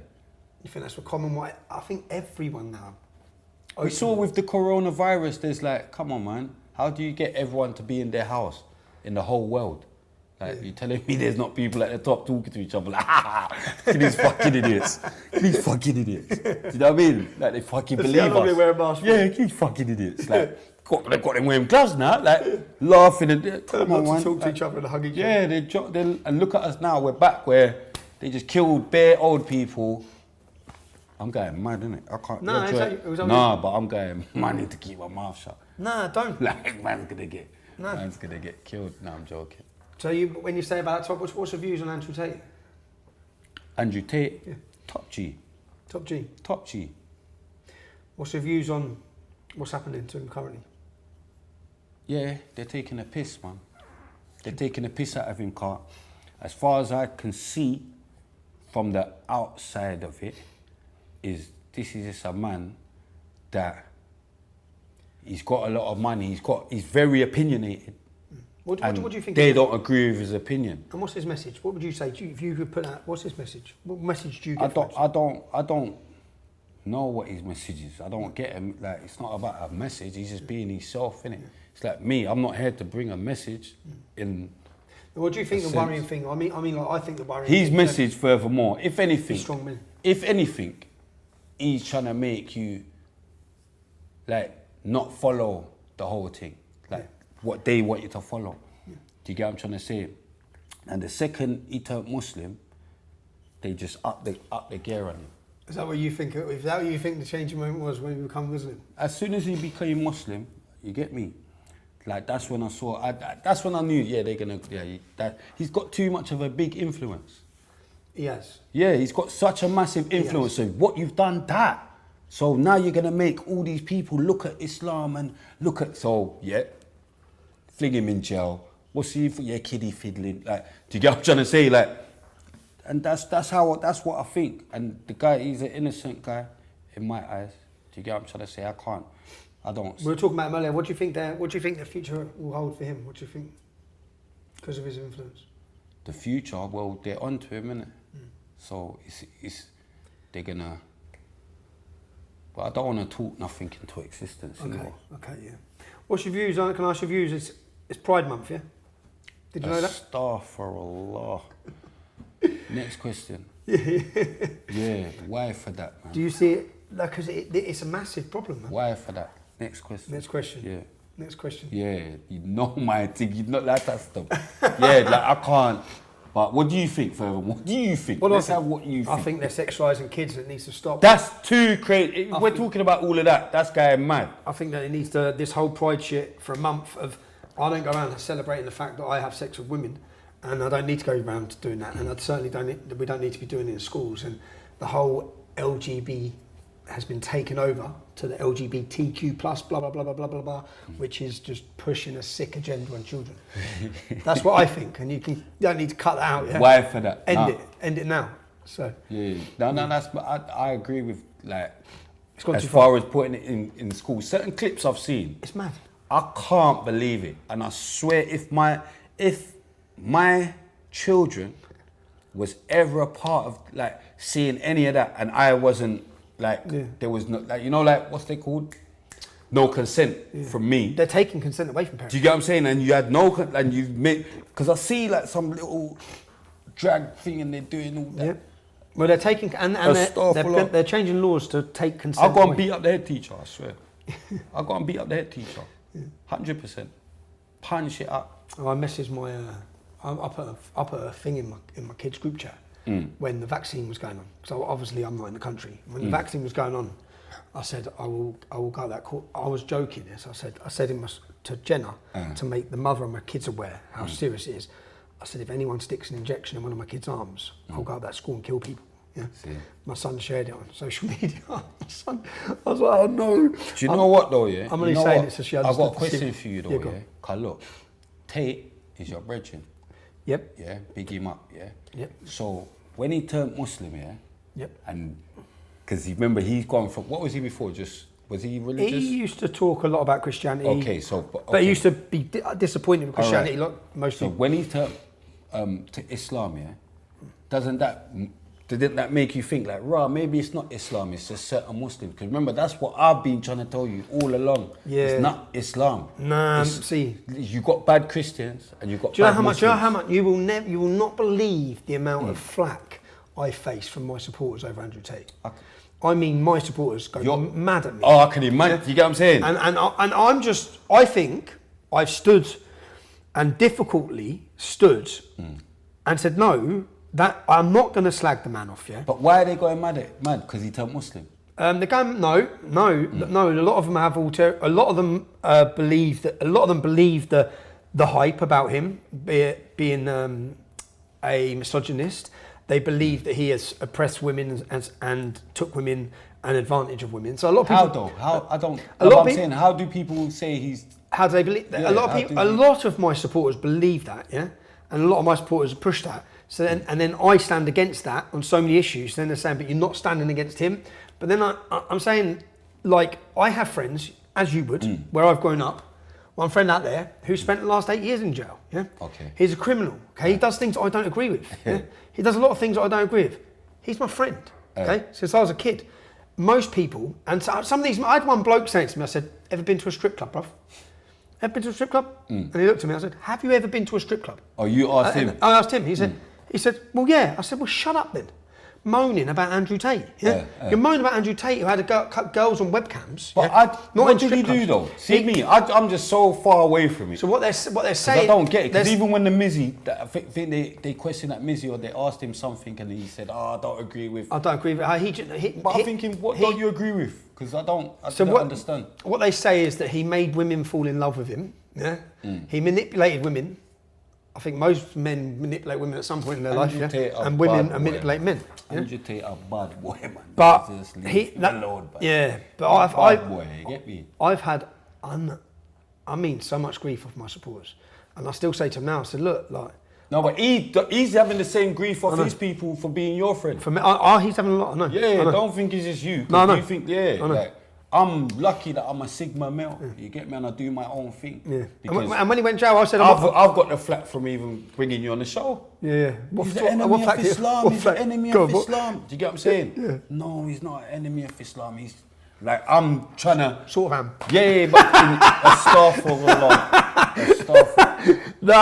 Speaker 2: You think that's what common... I think everyone now...
Speaker 1: We saw with the coronavirus, there's like, come on, man. How do you get everyone to be in their house in the whole world? Like, you're telling me there's not people at the top talking to each other like, ha ha, these fucking idiots. These fucking idiots. Do you know what I mean? Like, they fucking believe us.
Speaker 2: They wear a mask.
Speaker 1: Yeah, these fucking idiots. Like, they've got them wearing gloves now, like, laughing and, come on, man.
Speaker 2: Talk to each other and hug each other.
Speaker 1: Yeah, and look at us now, we're back where they just killed bare old people. I'm going mad, innit? I can't.
Speaker 2: No,
Speaker 1: But I'm going, I need to keep my mouth shut.
Speaker 2: Nah, don't.
Speaker 1: Like, man's gonna get killed. No, I'm joking.
Speaker 2: So when you say about that top, what's your views on Andrew Tate?
Speaker 1: Andrew Tate?
Speaker 2: Yeah.
Speaker 1: Top G.
Speaker 2: Top G?
Speaker 1: Top G.
Speaker 2: What's your views on what's happening to him currently?
Speaker 1: Yeah, they're taking a piss, man. They're taking a piss out of him, Carl. As far as I can see from the outside of it, this is just a man that he's got a lot of money, he's very opinionated.
Speaker 2: What do you think?
Speaker 1: They don't agree with his opinion.
Speaker 2: And what's his message? What would you say? If you could put out, what's his message? What message do you get?
Speaker 1: I don't know what his message is. I don't get him. Like, it's not about a message. He's just being himself, innit? It's like me. I'm not here to bring a message.
Speaker 2: What do you think the worrying thing? I mean, like, I think the worrying.
Speaker 1: His message, furthermore, if anything,
Speaker 2: strong men.
Speaker 1: If anything, he's trying to make you like not follow the whole thing, like what they want you to follow. Yeah. Do you get what I'm trying to say? And the second he turned Muslim, they just up the gear on him. Is that what you think? Is that what you think the changing moment was when he became Muslim? As soon as he became Muslim, you get me. Like that's when I saw. That's when I knew. Yeah, they're gonna. Yeah, he's got too much of a big influence. He has. Yeah, he's got such a massive influence. So what you've done that. So now you're gonna make all these people look at Islam and look at. So yeah, fling him in jail. What's he for? Yeah, kiddie fiddling. Like, do you get what I'm trying to say? Like, and that's what I think. And the guy, he's an innocent guy in my eyes. Do you get what I'm trying to say? I don't. We were talking about him earlier. What do you think the future will hold for him? What do you think? Because of his influence. The future, well, they're onto him, innit? So they're gonna. But I don't want to talk nothing into existence. Okay. Okay. Yeah. What's your views on it? Can I ask your views? It's Pride Month, yeah. Did you know that? Astaghfirullah. Next question. Yeah. Why for that, man? Do you see it? Like, because it's a massive problem, man. Why for that? Next question. Next question. Yeah.
Speaker 2: Next question.
Speaker 1: Yeah, you know my thing. You know like that stuff. Yeah, like I can't. But what do you think, further? What do you think?
Speaker 2: What
Speaker 1: Let's
Speaker 2: do I
Speaker 1: have
Speaker 2: think?
Speaker 1: what you think.
Speaker 2: I think they're sexualising kids. It needs to stop.
Speaker 1: That's too crazy. We're talking about all of that. That's going mad.
Speaker 2: I think that it needs to. This whole pride shit for a month of. I don't go around celebrating the fact that I have sex with women, and I don't need to go around doing that. And I certainly don't. We don't need to be doing it in schools. And the whole LGBT has been taken over to the LGBTQ plus blah blah blah blah blah blah blah, which is just pushing a sick agenda on children. That's what I think, and you don't need to cut that out. Yeah?
Speaker 1: Why for that?
Speaker 2: End it now. So
Speaker 1: yeah, no, that's. I agree with like
Speaker 2: it's gone
Speaker 1: as
Speaker 2: too
Speaker 1: far as putting it in school. Certain clips I've seen,
Speaker 2: it's mad.
Speaker 1: I can't believe it, and I swear if my children was ever a part of like seeing any of that, and I wasn't. Like there was no, like like what's they called? No consent from me.
Speaker 2: They're taking consent away from parents.
Speaker 1: Do you get what I'm saying? And you had no, and you've made because I see like some little drag thing and they're doing all that.
Speaker 2: Yeah. Well, they're taking and they're changing laws to take consent.
Speaker 1: I'll go and beat up the head teacher. I swear. I'll go and beat up the head teacher. 100%. Punch it up.
Speaker 2: Oh, I messaged my. I put a thing in my kids' group chat. When the vaccine was going on, so obviously I'm not in the country. When the vaccine was going on, I said I will go that court. I was joking this. I said to Jenna to make the mother of my kids aware how serious it is. I said if anyone sticks an injection in one of my kids' arms, I'll go out that school and kill people. Yeah. My son shared it on social media. I was like, oh no.
Speaker 1: Do you know what though? Yeah.
Speaker 2: I'm only saying it so she understands.
Speaker 1: I've got a question for you though. Yeah. Cause look, Tate is your brethren.
Speaker 2: Yep.
Speaker 1: Yeah, big him up, yeah?
Speaker 2: Yep.
Speaker 1: So, when he turned Muslim, yeah?
Speaker 2: Yep.
Speaker 1: And, because remember, he's gone from, what was he before? Was he religious?
Speaker 2: He used to talk a lot about Christianity.
Speaker 1: Okay, so...
Speaker 2: But he used to be disappointed with Christianity, like most
Speaker 1: people. So, when he turned to Islam, yeah? Didn't that make you think like, maybe it's not Islam, it's just certain Muslims? Because remember, that's what I've been trying to tell you all along. Yeah. It's not Islam.
Speaker 2: Nah, see.
Speaker 1: You got bad Christians and you got
Speaker 2: bad
Speaker 1: Muslims.
Speaker 2: Do you know how much? You will not believe the amount of flack I face from my supporters over Andrew Tate. I mean, my supporters go mad at me.
Speaker 1: Oh, I can imagine. You get what I'm saying?
Speaker 2: And I think I've stood and difficultly stood and said no. That I'm not going to slag the man off, yeah.
Speaker 1: But why are they going mad? Because he turned Muslim.
Speaker 2: They're going no. A lot of them have a lot of them believe that. A lot of them believe the hype about him being a misogynist. They believe that he has oppressed women and took women and advantage of women. So a lot of people.
Speaker 1: How though? How I don't. A lot of people, saying, how do people say he's?
Speaker 2: How do they believe that? A lot of my supporters believe that, yeah, and a lot of my supporters push that. So then I stand against that on so many issues. Then they're saying, but you're not standing against him. But then I'm saying, like, I have friends, as you would, where I've grown up. One friend out there who spent the last 8 years in jail. Yeah. Okay. He's a criminal. Okay. He does things I don't agree with. Yeah? He does a lot of things I don't agree with. He's my friend. Okay. Since I was a kid, most people, and some of these, I had one bloke saying to me, I said, "Ever been to a strip club, bruv? Ever been to a strip club?" And he looked at me. I said, "Have you ever been to a strip club?"
Speaker 1: Oh, you asked him.
Speaker 2: I asked him. He said, well, yeah. I said, well, shut up then. Moaning about Andrew Tate. Yeah? You're moaning about Andrew Tate who had to cut girls on webcams.
Speaker 1: But what did he do though? See me, I'm just so far away from it.
Speaker 2: So what they're saying...
Speaker 1: I don't get it, because even when the Mizzy, I think they questioned that Mizzy or they asked him something and he said, I don't agree with...
Speaker 2: I don't agree with...
Speaker 1: But I'm thinking, what don't you agree with? Because I don't understand.
Speaker 2: What they say is that he made women fall in love with him. Yeah, He manipulated women. I think most men manipulate women at some point in their life, yeah? And women manipulate men.
Speaker 1: Andrew Tate a bad boy, man.
Speaker 2: But
Speaker 1: I've
Speaker 2: had so much grief off my supporters, and I still say to them now. I said, look, like.
Speaker 1: No, but he's having the same grief off his people for being your friend.
Speaker 2: For me, he's having a lot. I know.
Speaker 1: Yeah, I don't think it's just you.
Speaker 2: No.
Speaker 1: You think, like, I'm lucky that I'm a Sigma male. You get me, and I do my own thing.
Speaker 2: Yeah. And when he went jail, I said,
Speaker 1: I've got the flack from even bringing you on the show.
Speaker 2: Yeah.
Speaker 1: He's the enemy of Islam. He's the enemy of Islam. Do you get what I'm saying?
Speaker 2: Yeah.
Speaker 1: No, he's not an enemy of Islam. He's like, I'm trying to...
Speaker 2: Sort of am.
Speaker 1: Yeah, but
Speaker 2: No,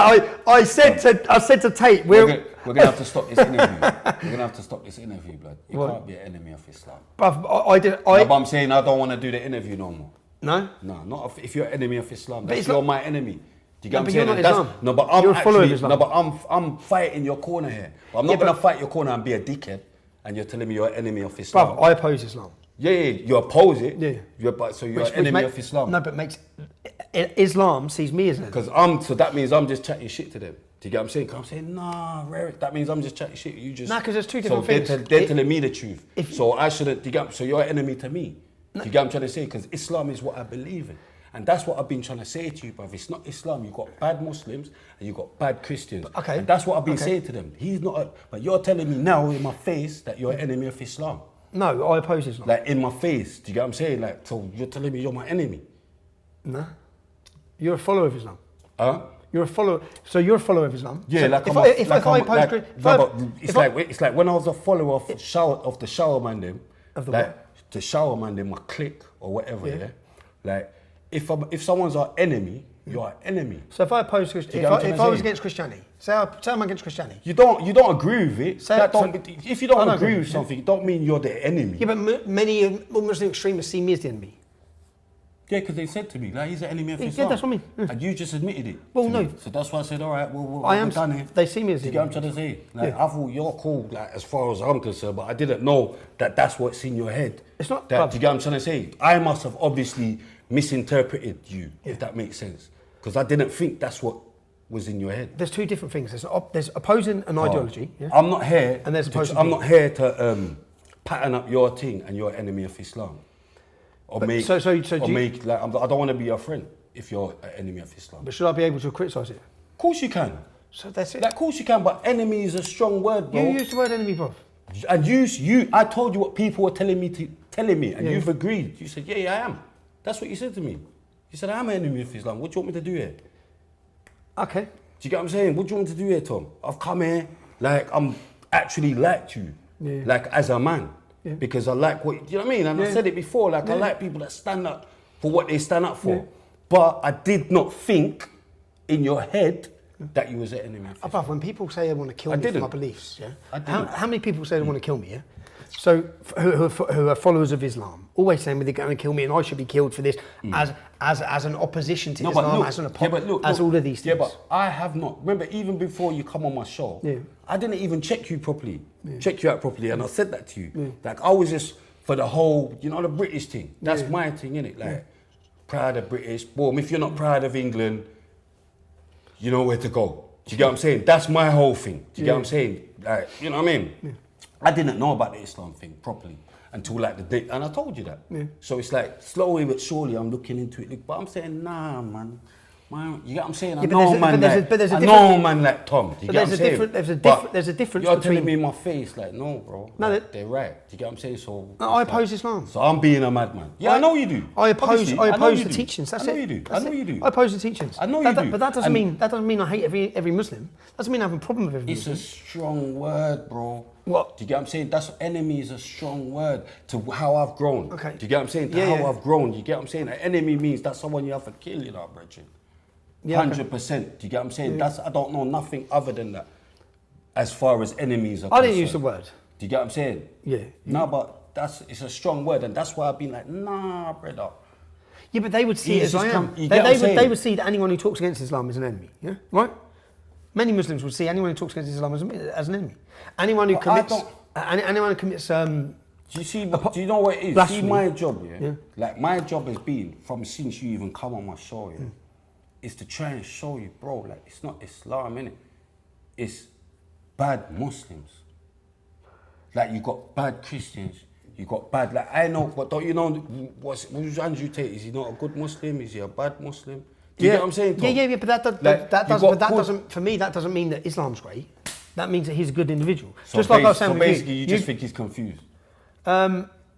Speaker 2: I said to Tate,
Speaker 1: we're going to have to stop this interview. We're going to have to stop this interview, blood. You can't be an enemy of Islam.
Speaker 2: But
Speaker 1: but I'm saying I don't want to do the interview no more.
Speaker 2: No?
Speaker 1: No, not if you're an enemy of Islam.
Speaker 2: But
Speaker 1: That's
Speaker 2: it's
Speaker 1: you're
Speaker 2: not-
Speaker 1: my enemy. Do you get
Speaker 2: No,
Speaker 1: what
Speaker 2: but
Speaker 1: I'm
Speaker 2: you're
Speaker 1: saying?
Speaker 2: not Islam.
Speaker 1: No, but I'm
Speaker 2: You're a follower of
Speaker 1: actually,
Speaker 2: Islam.
Speaker 1: no, but I'm fighting your corner here. But I'm not going to fight your corner and be a dickhead and you're telling me you're an enemy of Islam.
Speaker 2: Bruv, I oppose Islam.
Speaker 1: Yeah, you oppose it.
Speaker 2: Yeah.
Speaker 1: So you're an enemy of Islam.
Speaker 2: No, but Islam sees me as an enemy.
Speaker 1: So that means I'm just chatting shit to them. Do you get what I'm saying? 'Cause I'm saying, nah, Rarick, that means I'm just chatting shit. You just...
Speaker 2: Nah, 'cause there's two different
Speaker 1: they're
Speaker 2: things.
Speaker 1: They're telling me the truth. So I shouldn't... So you're an enemy to me. Do you get what I'm trying to say? Because Islam is what I believe in. And that's what I've been trying to say to you, bruv. It's not Islam. You've got bad Muslims and you've got bad Christians.
Speaker 2: Okay.
Speaker 1: And that's what I've been saying to them. He's not... But you're telling me now in my face that you're an enemy of Islam.
Speaker 2: No, I oppose Islam.
Speaker 1: Like, in my face. Do you get what I'm saying? Like, so you're telling me you're my enemy.
Speaker 2: Nah. You're a follower of Islam.
Speaker 1: Huh?
Speaker 2: You're a follower. So you're a follower of Islam.
Speaker 1: Yeah,
Speaker 2: so
Speaker 1: like it's like when I was a follower of the shower man them,
Speaker 2: Of the
Speaker 1: like
Speaker 2: what?
Speaker 1: the shower man them, my clique or whatever. Yeah. Like if someone's our enemy, you're our enemy.
Speaker 2: So if I oppose Christianity, if I was against Christianity, say I'm against Christianity.
Speaker 1: You don't agree with it. If you don't agree with
Speaker 2: it,
Speaker 1: something, it don't mean you're the enemy.
Speaker 2: Yeah, but many Muslim extremists see me as the enemy.
Speaker 1: Yeah, because they said to me, like, he's an enemy of
Speaker 2: Yeah,
Speaker 1: Islam.
Speaker 2: that's what I mean. Yeah.
Speaker 1: And you just admitted it.
Speaker 2: Well,
Speaker 1: to
Speaker 2: no.
Speaker 1: me. So that's why I said, all right, well,
Speaker 2: I am.
Speaker 1: we're done here.
Speaker 2: They see me as
Speaker 1: Do
Speaker 2: the
Speaker 1: you get what I'm
Speaker 2: enemy.
Speaker 1: trying to say? Like,
Speaker 2: Yeah.
Speaker 1: I thought you're cool, like, as far as I'm concerned, but I didn't know that that's what's in your head.
Speaker 2: It's not.
Speaker 1: That, do you get what I'm trying to say? I must have obviously misinterpreted you, if that makes sense. Because I didn't think that's what was in your head.
Speaker 2: There's two different things. There's opposing an ideology. Yeah?
Speaker 1: I'm not here.
Speaker 2: And there's opposing
Speaker 1: I'm
Speaker 2: people.
Speaker 1: not here to pattern up your thing and you're an enemy of Islam, or
Speaker 2: But
Speaker 1: make.
Speaker 2: so do you-
Speaker 1: make like I don't want to be your friend if you're an enemy of Islam.
Speaker 2: But should I be able to criticise it?
Speaker 1: Of course you can.
Speaker 2: So that's it.
Speaker 1: Like, of course you can, but enemy is a strong word, bro.
Speaker 2: You used the word enemy, bro.
Speaker 1: And I told you what people were telling me, and
Speaker 2: Yeah.
Speaker 1: you've agreed. You said, yeah, I am. That's what you said to me. You said, I'm an enemy of Islam. What do you want me to do here?
Speaker 2: Okay.
Speaker 1: Do you get what I'm saying? What do you want me to do here, Tom? I've come here, like, I'm actually like you,
Speaker 2: Yeah.
Speaker 1: like, as a man.
Speaker 2: Yeah.
Speaker 1: Because I like what, you know what I mean? And I
Speaker 2: Yeah.
Speaker 1: said it before, like, I
Speaker 2: Yeah.
Speaker 1: like people that stand up for what they stand up for.
Speaker 2: Yeah.
Speaker 1: But I did not think in your head that you was an enemy of Islam.
Speaker 2: Above, when people say they want to kill
Speaker 1: I
Speaker 2: me for
Speaker 1: didn't.
Speaker 2: my beliefs, yeah.
Speaker 1: I didn't.
Speaker 2: How many people say they want to kill me, yeah? So who are followers of Islam, always saying they're going to kill me and I should be killed for this, as an opposition to Islam, as an as all of these things.
Speaker 1: Yeah, but I have not. Remember, even before you come on my show,
Speaker 2: Yeah.
Speaker 1: I didn't even check you properly, check you out properly, and I said that to you. Like, I was just for the whole, you know, the British thing. That's my thing, innit? Like, proud of British. Boom. If you're not proud of England, you know where to go. Do you get what I'm saying? That's my whole thing. Do you get what I'm saying? Like, you know what I mean? I didn't know about the Islam thing properly until like the day, and I told you that. So it's like slowly but surely I'm looking into it. But I'm saying, nah, man. You get what I'm saying? I know man like Tom. Do you get what I'm saying?
Speaker 2: There's a difference
Speaker 1: You're
Speaker 2: between...
Speaker 1: telling me in my face, like, no, bro.
Speaker 2: No,
Speaker 1: like, they're right. Do you get what I'm saying? So
Speaker 2: No, I oppose Islam.
Speaker 1: So I'm being a madman. Yeah, I know you do.
Speaker 2: I oppose
Speaker 1: Obviously,
Speaker 2: the teachings. That's
Speaker 1: I know
Speaker 2: it.
Speaker 1: you do.
Speaker 2: That's
Speaker 1: I know
Speaker 2: it.
Speaker 1: you do.
Speaker 2: I oppose the teachings.
Speaker 1: I know you do.
Speaker 2: But that doesn't mean I hate every Muslim. Doesn't mean I have a problem with every
Speaker 1: It's
Speaker 2: Muslim.
Speaker 1: a strong word, bro.
Speaker 2: What?
Speaker 1: Do you get what I'm saying? That's enemy is a strong word to how I've grown.
Speaker 2: Okay.
Speaker 1: Do you get what I'm saying? To how I've grown. You get what I'm saying? An enemy means that's someone you have to kill, you know, brethren. 100%. Do you get what I'm saying? I don't know nothing other than that as far as enemies are
Speaker 2: I didn't
Speaker 1: concerned.
Speaker 2: use the word.
Speaker 1: Do you get what I'm saying?
Speaker 2: Yeah.
Speaker 1: No, but it's a strong word, and that's why I've been like, nah, brother.
Speaker 2: Yeah, but they would see it as I am.
Speaker 1: You get what I'm saying?
Speaker 2: They would see that anyone who talks against Islam is an enemy. Yeah, right. Many Muslims would see anyone who talks against Islam as an enemy. Anyone who commits. Anyone who commits.
Speaker 1: Do you see? Do you know what it is?
Speaker 2: Blasphemy.
Speaker 1: See, my job, yeah? Like, my job has been from since you even come on my show, yeah, is to try and show you, bro, like, it's not Islam, innit? It's bad Muslims. Like, you got bad Christians, you got bad, like, I know, but don't you know what's Andrew Tate? Is he not a good Muslim? Is he a bad Muslim? Do you get what I'm saying, Tom?
Speaker 2: Yeah, but that doesn't, for me, that doesn't mean that Islam's great. That means that he's a good individual.
Speaker 1: So
Speaker 2: just like I was saying with
Speaker 1: basically, you just think he's confused.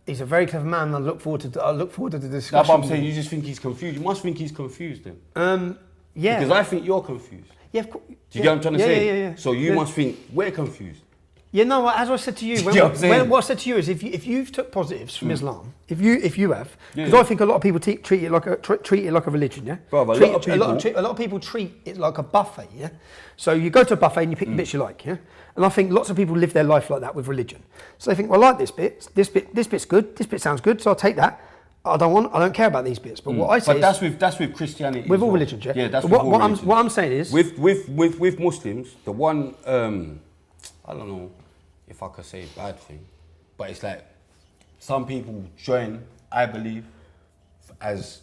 Speaker 2: He's a very clever man, and I look forward to the discussion.
Speaker 1: No, but I'm saying you just think he's confused. You must think he's confused then.
Speaker 2: Yeah.
Speaker 1: Because I think you're confused.
Speaker 2: Yeah, of course.
Speaker 1: Do you get what I'm trying to say?
Speaker 2: Yeah.
Speaker 1: So you must think we're confused.
Speaker 2: Yeah, no. As I said to you, what I said to you is, if you've took positives from Islam, if you have, because I think a lot of people treat it like a religion, yeah.
Speaker 1: Brother,
Speaker 2: A lot of people treat it like a buffet, yeah. So you go to a buffet and you pick the bits you like, yeah. And I think lots of people live their life like that with religion. So they think, well, I like this bit's good, this bit sounds good, so I'll take that. I don't care about these bits. But what I say
Speaker 1: But that's with Christianity.
Speaker 2: with
Speaker 1: as
Speaker 2: all
Speaker 1: well.
Speaker 2: religions, yeah.
Speaker 1: Yeah, that's
Speaker 2: But
Speaker 1: with all religions.
Speaker 2: what I'm saying is,
Speaker 1: with Muslims, the one I don't know if I could say bad thing, but it's like some people join, I believe, as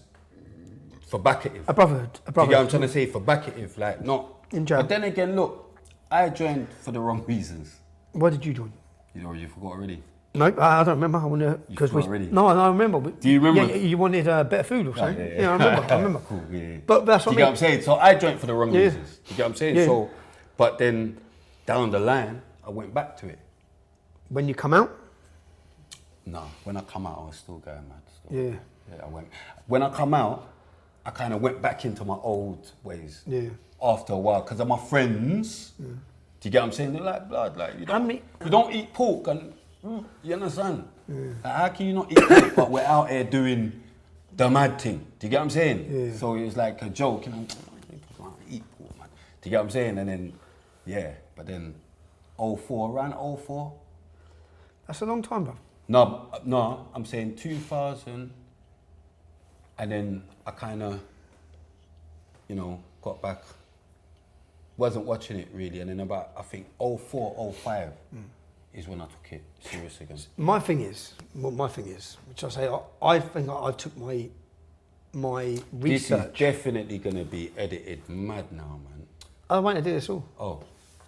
Speaker 1: for backative.
Speaker 2: a brotherhood.
Speaker 1: Do you get what I'm trying to say? For backative, like not.
Speaker 2: In jail.
Speaker 1: But then again, look, I joined for the wrong reasons.
Speaker 2: Why did you join?
Speaker 1: You forgot already.
Speaker 2: No, I don't remember. I wonder because
Speaker 1: forgot already?
Speaker 2: No, I remember.
Speaker 1: Do you remember?
Speaker 2: Yeah, you wanted better food or something.
Speaker 1: Yeah.
Speaker 2: I remember.
Speaker 1: Cool, yeah.
Speaker 2: But that's what
Speaker 1: Do you get what I'm saying? So I joined for the wrong
Speaker 2: Yeah.
Speaker 1: reasons. Do you get what I'm saying?
Speaker 2: Yeah.
Speaker 1: So, but then down the line, I went back to it.
Speaker 2: When you come out,
Speaker 1: No, when I come out, I was still going mad.
Speaker 2: yeah,
Speaker 1: When I come out, I kind of went back into my old ways.
Speaker 2: Yeah.
Speaker 1: After a while, because of my friends. Do you get what I'm saying? They're like, blood, like you
Speaker 2: mean-
Speaker 1: don't eat pork, and you understand? Like, how can you not eat pork, but we're out here doing the mad thing? Do you get what I'm saying?
Speaker 2: Yeah.
Speaker 1: So it was like a joke, you know. I eat pork, man. Do you get what I'm saying? And then, yeah, but then, around 04.
Speaker 2: that's a long time, bro.
Speaker 1: No, I'm saying 2000, and then I kind of, got back. Wasn't watching it really, and then about I think 04, 05 is when I took it serious again.
Speaker 2: My thing is, which I say, I think I took my
Speaker 1: This is
Speaker 2: research.
Speaker 1: definitely gonna be edited mad now, man.
Speaker 2: I won't edit this all.
Speaker 1: Oh.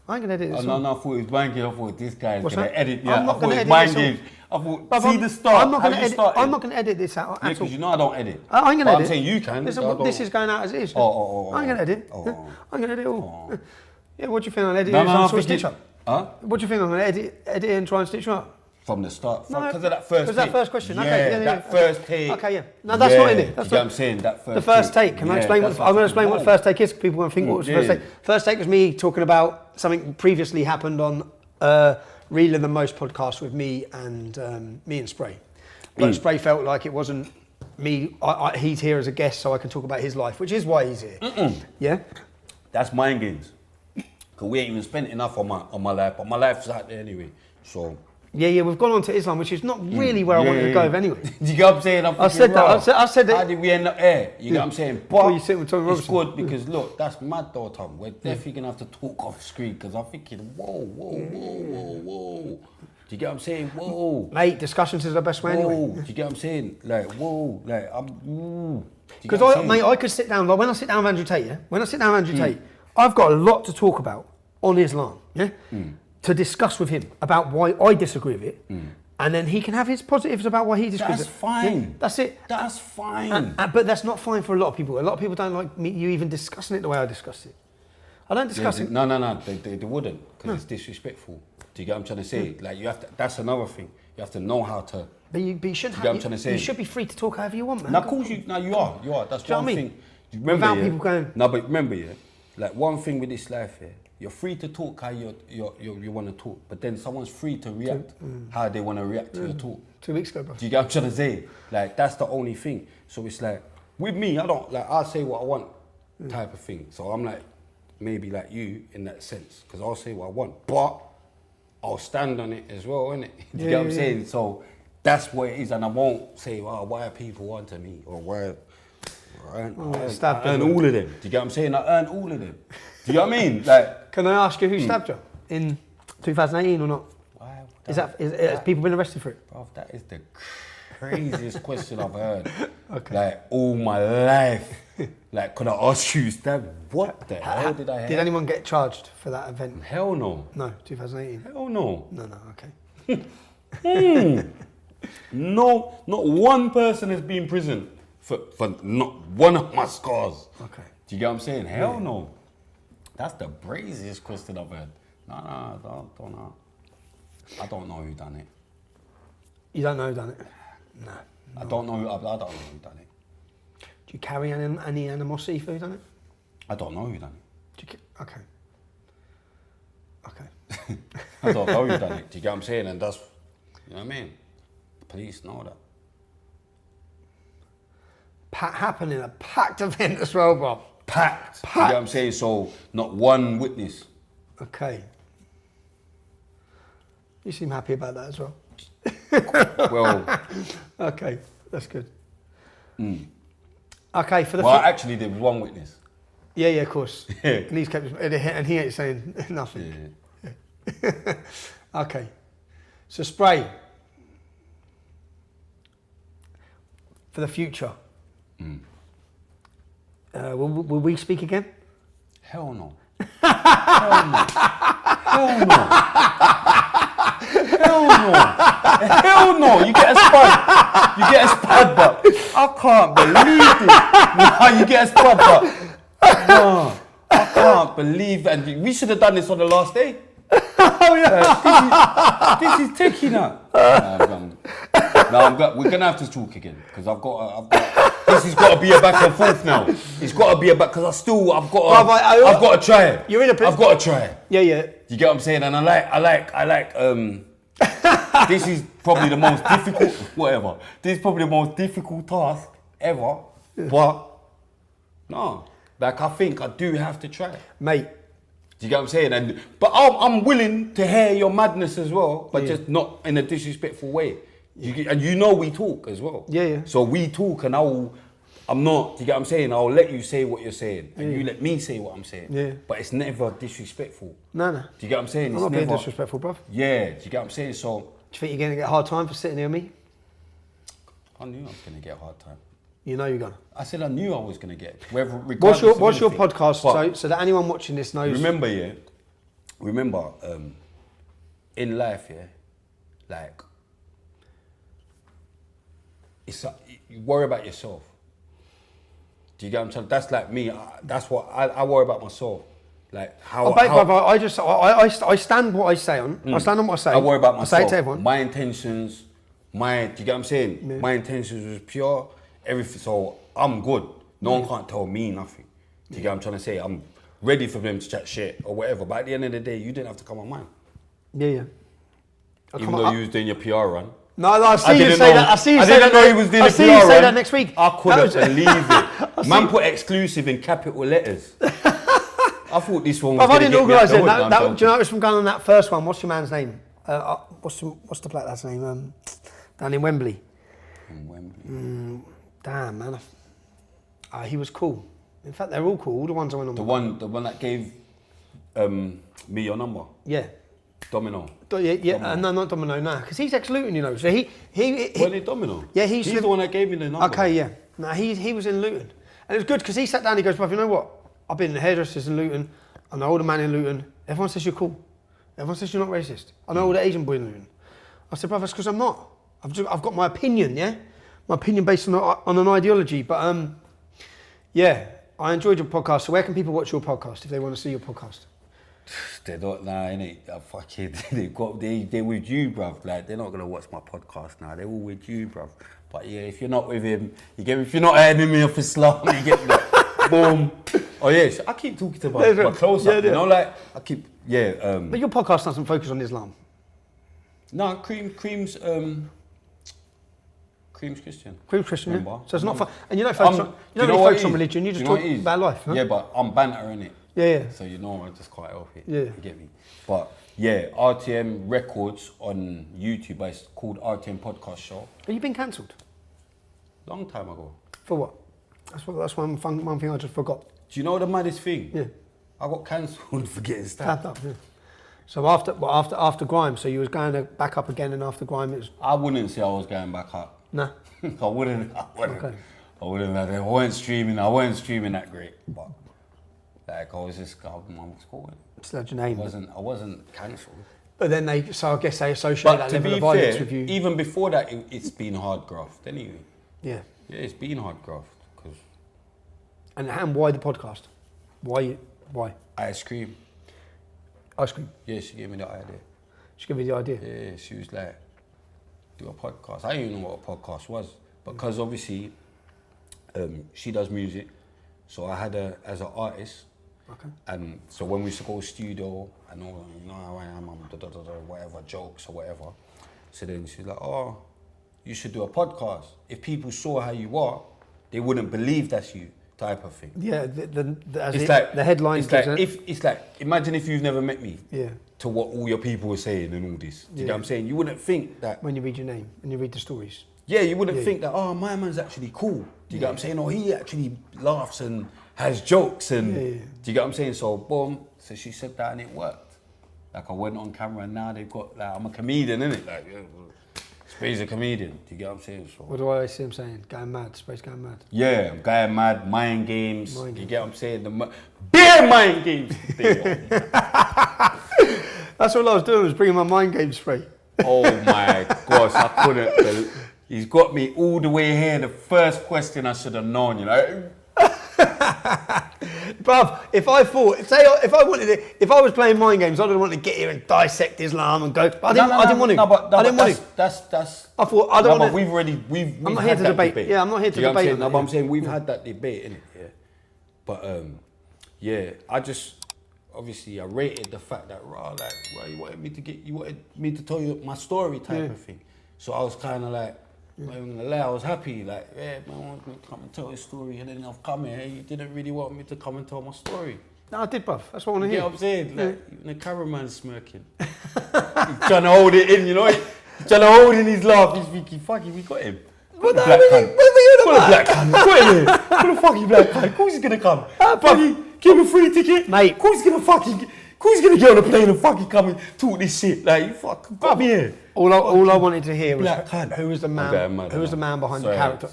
Speaker 2: I ain't gonna edit this
Speaker 1: No,
Speaker 2: all.
Speaker 1: I thought it was mind games. I thought this guy's
Speaker 2: What's
Speaker 1: gonna
Speaker 2: that?
Speaker 1: edit.
Speaker 2: I'm
Speaker 1: Yeah, I
Speaker 2: not
Speaker 1: thought
Speaker 2: gonna
Speaker 1: it was
Speaker 2: edit
Speaker 1: mind
Speaker 2: this all.
Speaker 1: games. I thought,
Speaker 2: But
Speaker 1: see the start.
Speaker 2: I'm not
Speaker 1: how
Speaker 2: gonna
Speaker 1: you
Speaker 2: edit.
Speaker 1: started.
Speaker 2: I'm not gonna edit this out
Speaker 1: Yeah,
Speaker 2: at all.
Speaker 1: because you know I don't edit.
Speaker 2: I ain't gonna
Speaker 1: But
Speaker 2: edit.
Speaker 1: I'm saying you can.
Speaker 2: Listen,
Speaker 1: I don't-
Speaker 2: this is going out as it is.
Speaker 1: Oh.
Speaker 2: I ain't gonna edit.
Speaker 1: Oh.
Speaker 2: I'm gonna edit it all. Yeah, what do you think I'm gonna edit?
Speaker 1: No,
Speaker 2: it and
Speaker 1: I
Speaker 2: sort of
Speaker 1: think
Speaker 2: stitch up?
Speaker 1: Huh?
Speaker 2: What do you think I'm gonna edit it and try and stitch you up?
Speaker 1: From the start,
Speaker 2: No,
Speaker 1: because of that first.
Speaker 2: because that
Speaker 1: take.
Speaker 2: first question.
Speaker 1: Yeah,
Speaker 2: Okay, yeah,
Speaker 1: that
Speaker 2: okay.
Speaker 1: first take.
Speaker 2: Okay, yeah. No, that's not in it. That's
Speaker 1: you get
Speaker 2: not-
Speaker 1: what I'm saying? That first.
Speaker 2: The first take. Can I explain what? I'm going to explain what the first take is. People won't think what was the first
Speaker 1: Yeah.
Speaker 2: take. First take was me talking about something previously happened on Realer Than Most podcast with me and Spray. But Spray felt like it wasn't me. He's here as a guest, so I can talk about his life, which is why he's here. Yeah.
Speaker 1: That's mind games. Cause we ain't even spent enough on my life, but my life's out there anyway. So.
Speaker 2: Yeah, we've gone on to Islam, which is not really where I wanted to go anyway.
Speaker 1: You get what I'm saying?
Speaker 2: I said that. I said that.
Speaker 1: How did we end up there? You get what I'm saying? But
Speaker 2: Well, you sit with Tommy
Speaker 1: it's
Speaker 2: Robinson.
Speaker 1: good because look, that's mad though, Tom. We're definitely gonna have to talk off screen because I'm thinking, whoa. Do you get what I'm saying? Whoa.
Speaker 2: Mate, discussions is the best way anyway.
Speaker 1: Do you get what I'm saying? Like, whoa, like I'm. Do you get
Speaker 2: Because
Speaker 1: what I'm saying?
Speaker 2: I could sit down, like when I sit down with Andrew Tate, yeah? When I sit down with Andrew Tate, I've got a lot to talk about on Islam, yeah? To discuss with him about why I disagree with it. And then he can have his positives about why he disagrees
Speaker 1: That's
Speaker 2: with it.
Speaker 1: fine.
Speaker 2: Yeah, that's it.
Speaker 1: That's fine.
Speaker 2: But that's not fine for a lot of people. A lot of people don't like me, you even discussing it the way I discussed it. I don't discuss it.
Speaker 1: No, they wouldn't because it's disrespectful. Do you get what I'm trying to say? Like you have to. That's another thing. You have to know how to.
Speaker 2: But you should
Speaker 1: get what I'm trying to say?
Speaker 2: You should be free to talk however you want, man.
Speaker 1: Now, of course you. Now you are. That's
Speaker 2: Do you know
Speaker 1: one
Speaker 2: what I
Speaker 1: thing.
Speaker 2: mean?
Speaker 1: Remember,
Speaker 2: Without
Speaker 1: yeah?
Speaker 2: people going-
Speaker 1: No, but remember, yeah. Like one thing with this life, yeah. You're free to talk how you want to talk, but then someone's free to react how they want to react to your talk.
Speaker 2: 2 weeks ago, bro.
Speaker 1: Do you get what I'm trying to say? Like that's the only thing. So it's like with me, I don't like I'll say what I want type of thing. So I'm like maybe like you in that sense because I'll say what I want, but I'll stand on it as well, innit? Do you get what I'm saying? So that's what it is, and I won't say, "Well, why are people onto me?" or "Why?" I earn all of them. Do you get what I'm saying? I earn all of them. Do you know what I mean? Like,
Speaker 2: Can I ask you who stabbed you in 2018 or not?
Speaker 1: why?
Speaker 2: Has people been arrested for it?
Speaker 1: Bro, that is the craziest question I've heard.
Speaker 2: Okay.
Speaker 1: Like all my life. Like, could I ask you, Stab, what the hell did I have?
Speaker 2: Did anyone get charged for that event?
Speaker 1: Hell no.
Speaker 2: No, 2018.
Speaker 1: Hell no.
Speaker 2: No, okay.
Speaker 1: No, not one person has been in prison for not one of my scars.
Speaker 2: Okay.
Speaker 1: Do you get what I'm saying? Hell no. That's the braziest question I've heard. No, I don't know. I don't know who done it.
Speaker 2: You don't know who done it? No.
Speaker 1: I don't know who done it.
Speaker 2: Do you carry any animosity for who done it?
Speaker 1: I don't know who done it.
Speaker 2: Okay.
Speaker 1: I don't know who done it. Do you get what I'm saying? And that's, you know what I mean? The police know that.
Speaker 2: Happened in a packed event as well, bro.
Speaker 1: Packed. You get what I'm saying? So, not one witness.
Speaker 2: Okay. You seem happy about that as well.
Speaker 1: Well,
Speaker 2: Okay, that's good. Okay, for the
Speaker 1: Well, actually, there was one witness.
Speaker 2: yeah, of course. And he's kept and he ain't saying nothing.
Speaker 1: Yeah.
Speaker 2: Okay, so Spray for the future. Will we speak again?
Speaker 1: Hell no. Hell no. Hell no. Hell no. Hell no. You get a spud. You get a spud, but I can't believe it. No, you get a spud, but no, I can't believe it. And we should have done this on the last day.
Speaker 2: Oh yeah.
Speaker 1: This is tricky now. We're gonna have to talk again because I've got. This has got to be a back and forth now. It's got to be a back because I've got to try it.
Speaker 2: You're in a
Speaker 1: I've got to try it.
Speaker 2: Yeah.
Speaker 1: You get what I'm saying? And I like. This is probably the most difficult. Whatever. This is probably the most difficult task ever. But no, like I think I do have to try it,
Speaker 2: mate.
Speaker 1: Do you get what I'm saying? But I'm willing to hear your madness as well, but just not in a disrespectful way. And you know we talk as well.
Speaker 2: Yeah.
Speaker 1: So we talk and I'm not, do you get what I'm saying? I'll let you say what you're saying and you let me say what I'm saying.
Speaker 2: Yeah.
Speaker 1: But it's never disrespectful.
Speaker 2: No.
Speaker 1: Do you get what I'm saying?
Speaker 2: I'm not being disrespectful, bruv.
Speaker 1: Yeah, do you get what I'm saying? So...
Speaker 2: Do you think you're going to get a hard time for sitting near me?
Speaker 1: I knew I was going to get a hard time.
Speaker 2: You know you're going to. I
Speaker 1: said I knew I was going to get it.
Speaker 2: What's your podcast, so that anyone watching this knows?
Speaker 1: Remember, in life, like, you worry about yourself. Do you get what I'm saying? That's like me. That's what I worry about myself. Like how.
Speaker 2: I stand what I say on. I stand on what I say.
Speaker 1: I worry about myself.
Speaker 2: I say it to everyone.
Speaker 1: My intentions. Do you get what I'm saying? Yeah. My intentions was pure. Everything. So I'm good. No one can't tell me nothing. Do you get what I'm trying to say? I'm ready for them to chat shit or whatever. But at the end of the day, you didn't have to come on mine.
Speaker 2: Yeah.
Speaker 1: Even though you was doing your PR run.
Speaker 2: No, I see you say that. I see you say that.
Speaker 1: I didn't know he was doing a PR run.
Speaker 2: I see you say that next week.
Speaker 1: I couldn't believe it. Man put exclusive in capital letters. I thought this one was going to get me out the hood.
Speaker 2: Do you know it was from going on that first one? What's your man's name? What's the black lad's name? Down in Wembley. Damn, man. He was cool. In fact, they're all cool. All the ones I went on. The one that gave me your number. Yeah. Domino. Yeah. No, not Domino. No, because he's ex-Luton, you know. So he
Speaker 1: wasn't it Domino?
Speaker 2: Yeah,
Speaker 1: he's the one that gave me the number.
Speaker 2: Okay, yeah. No, he was in Luton, and it was good because he sat down. He goes, "Bruv, you know what? I've been the hairdressers in Luton. I know all the man in Luton. Everyone says you're cool. Everyone says you're not racist. I know all the Asian boy in Luton." I said, "Bruv, that's because I'm not. I've got my opinion, yeah, my opinion based on an ideology." But yeah, I enjoyed your podcast. So where can people watch your podcast if they want to see your podcast?
Speaker 1: They don't innit? Fucking they're with you, bruv. Like they're not gonna watch my podcast now. They're all with you, bruv. But yeah, if you're not with him, you get me. If you're not an enemy of Islam, you get me. Boom. Oh yeah, I keep talking to my close up. You know, like I keep But
Speaker 2: your podcast doesn't focus on Islam.
Speaker 1: No, Cream's Christian.
Speaker 2: Cream's Christian. Yeah. So it's not fun. And you don't focus on religion. You just talk about life. Huh?
Speaker 1: Yeah, but I'm banter innit.
Speaker 2: Yeah.
Speaker 1: So you know I just quite help it.
Speaker 2: Yeah.
Speaker 1: You get me? But yeah, RTM Records on YouTube, but it's called RTM Podcast Show.
Speaker 2: Have you been cancelled?
Speaker 1: Long time ago.
Speaker 2: For what? That's one thing I just forgot.
Speaker 1: Do you know the maddest thing?
Speaker 2: Yeah.
Speaker 1: I got cancelled for getting stabbed.
Speaker 2: Up, yeah. So after Grime, so you was going back up again, and after Grime it was...
Speaker 1: I wouldn't say I was going back up.
Speaker 2: Nah.
Speaker 1: I wouldn't.
Speaker 2: Okay.
Speaker 1: I weren't streaming that great, but like I was cool.
Speaker 2: Still had your name.
Speaker 1: I wasn't cancelled.
Speaker 2: But then I guess they associate that level of violence with you.
Speaker 1: Even before that, it's been hard graft anyway.
Speaker 2: Yeah.
Speaker 1: Yeah, it's been hard graft.
Speaker 2: And why the podcast? Why?
Speaker 1: Ice cream.
Speaker 2: Ice cream?
Speaker 1: Yeah, she gave me the idea.
Speaker 2: She gave me the idea?
Speaker 1: Yeah, she was like, do a podcast. I didn't even know what a podcast was. Because obviously, she does music. So I had her as an artist.
Speaker 2: Okay.
Speaker 1: And so when we used to go to studio and all, you know how I am, whatever, jokes or whatever. So then she's like, oh, you should do a podcast. If people saw how you are, they wouldn't believe that's you. Type of thing.
Speaker 2: Yeah, the headlines.
Speaker 1: It's like imagine if you've never met me.
Speaker 2: Yeah.
Speaker 1: To what all your people were saying and all this. Do you get what I'm saying? You wouldn't think that
Speaker 2: when you read your name and you read the stories.
Speaker 1: you wouldn't think that, oh, my man's actually cool. Do you get what I'm saying? Or he actually laughs and has jokes and, do you get what I'm saying? So, boom, so she said that and it worked. Like, I went on camera and now they've got, like, I'm a comedian, innit? Like, Spray's a comedian, do you get what I'm saying? So,
Speaker 2: What do I see him saying? Going mad, Spray's going mad.
Speaker 1: yeah, I'm going mad, mind games, you get what I'm saying? Beer mind games!
Speaker 2: That's all I was doing, was bringing my mind game, Spray.
Speaker 1: Oh my gosh, I couldn't. He's got me all the way here. The first question I should have known, you know.
Speaker 2: Bruv, if I was playing mind games, I'd have wanted to get here and dissect Islam and go. But I didn't want to.
Speaker 1: No, but
Speaker 2: I didn't want to.
Speaker 1: That's.
Speaker 2: I thought I don't want to.
Speaker 1: We've
Speaker 2: I'm not
Speaker 1: had
Speaker 2: here to
Speaker 1: that
Speaker 2: debate. Yeah, I'm not here to
Speaker 1: Do you know what I'm
Speaker 2: debate.
Speaker 1: saying? No, but I'm saying we've had that debate, innit? Yeah. But I just obviously I rated the fact that you wanted me to tell you my story type of thing. So I was kind of like. I was happy, like, yeah, man, I want me to come and tell his story, and then I've come here, you didn't really want me to come and tell my story.
Speaker 2: No, I did, bruv. That's what I want to hear.
Speaker 1: You know what I'm saying? Like, even the cameraman's smirking. He's trying to hold it in, you know? He's trying to hold in his laugh. He's thinking, fuck it, we got him.
Speaker 2: What the black
Speaker 1: cunt. Got him here. What the fucking black cunt? Of course he's going to come. Fucking give him a free ticket.
Speaker 2: Mate.
Speaker 1: Of course he's going to fucking... Who's gonna get on a plane and fucking come and talk this shit? Like, you fucking got me here.
Speaker 2: All I wanted to hear was who was the man? Who was the man behind the character?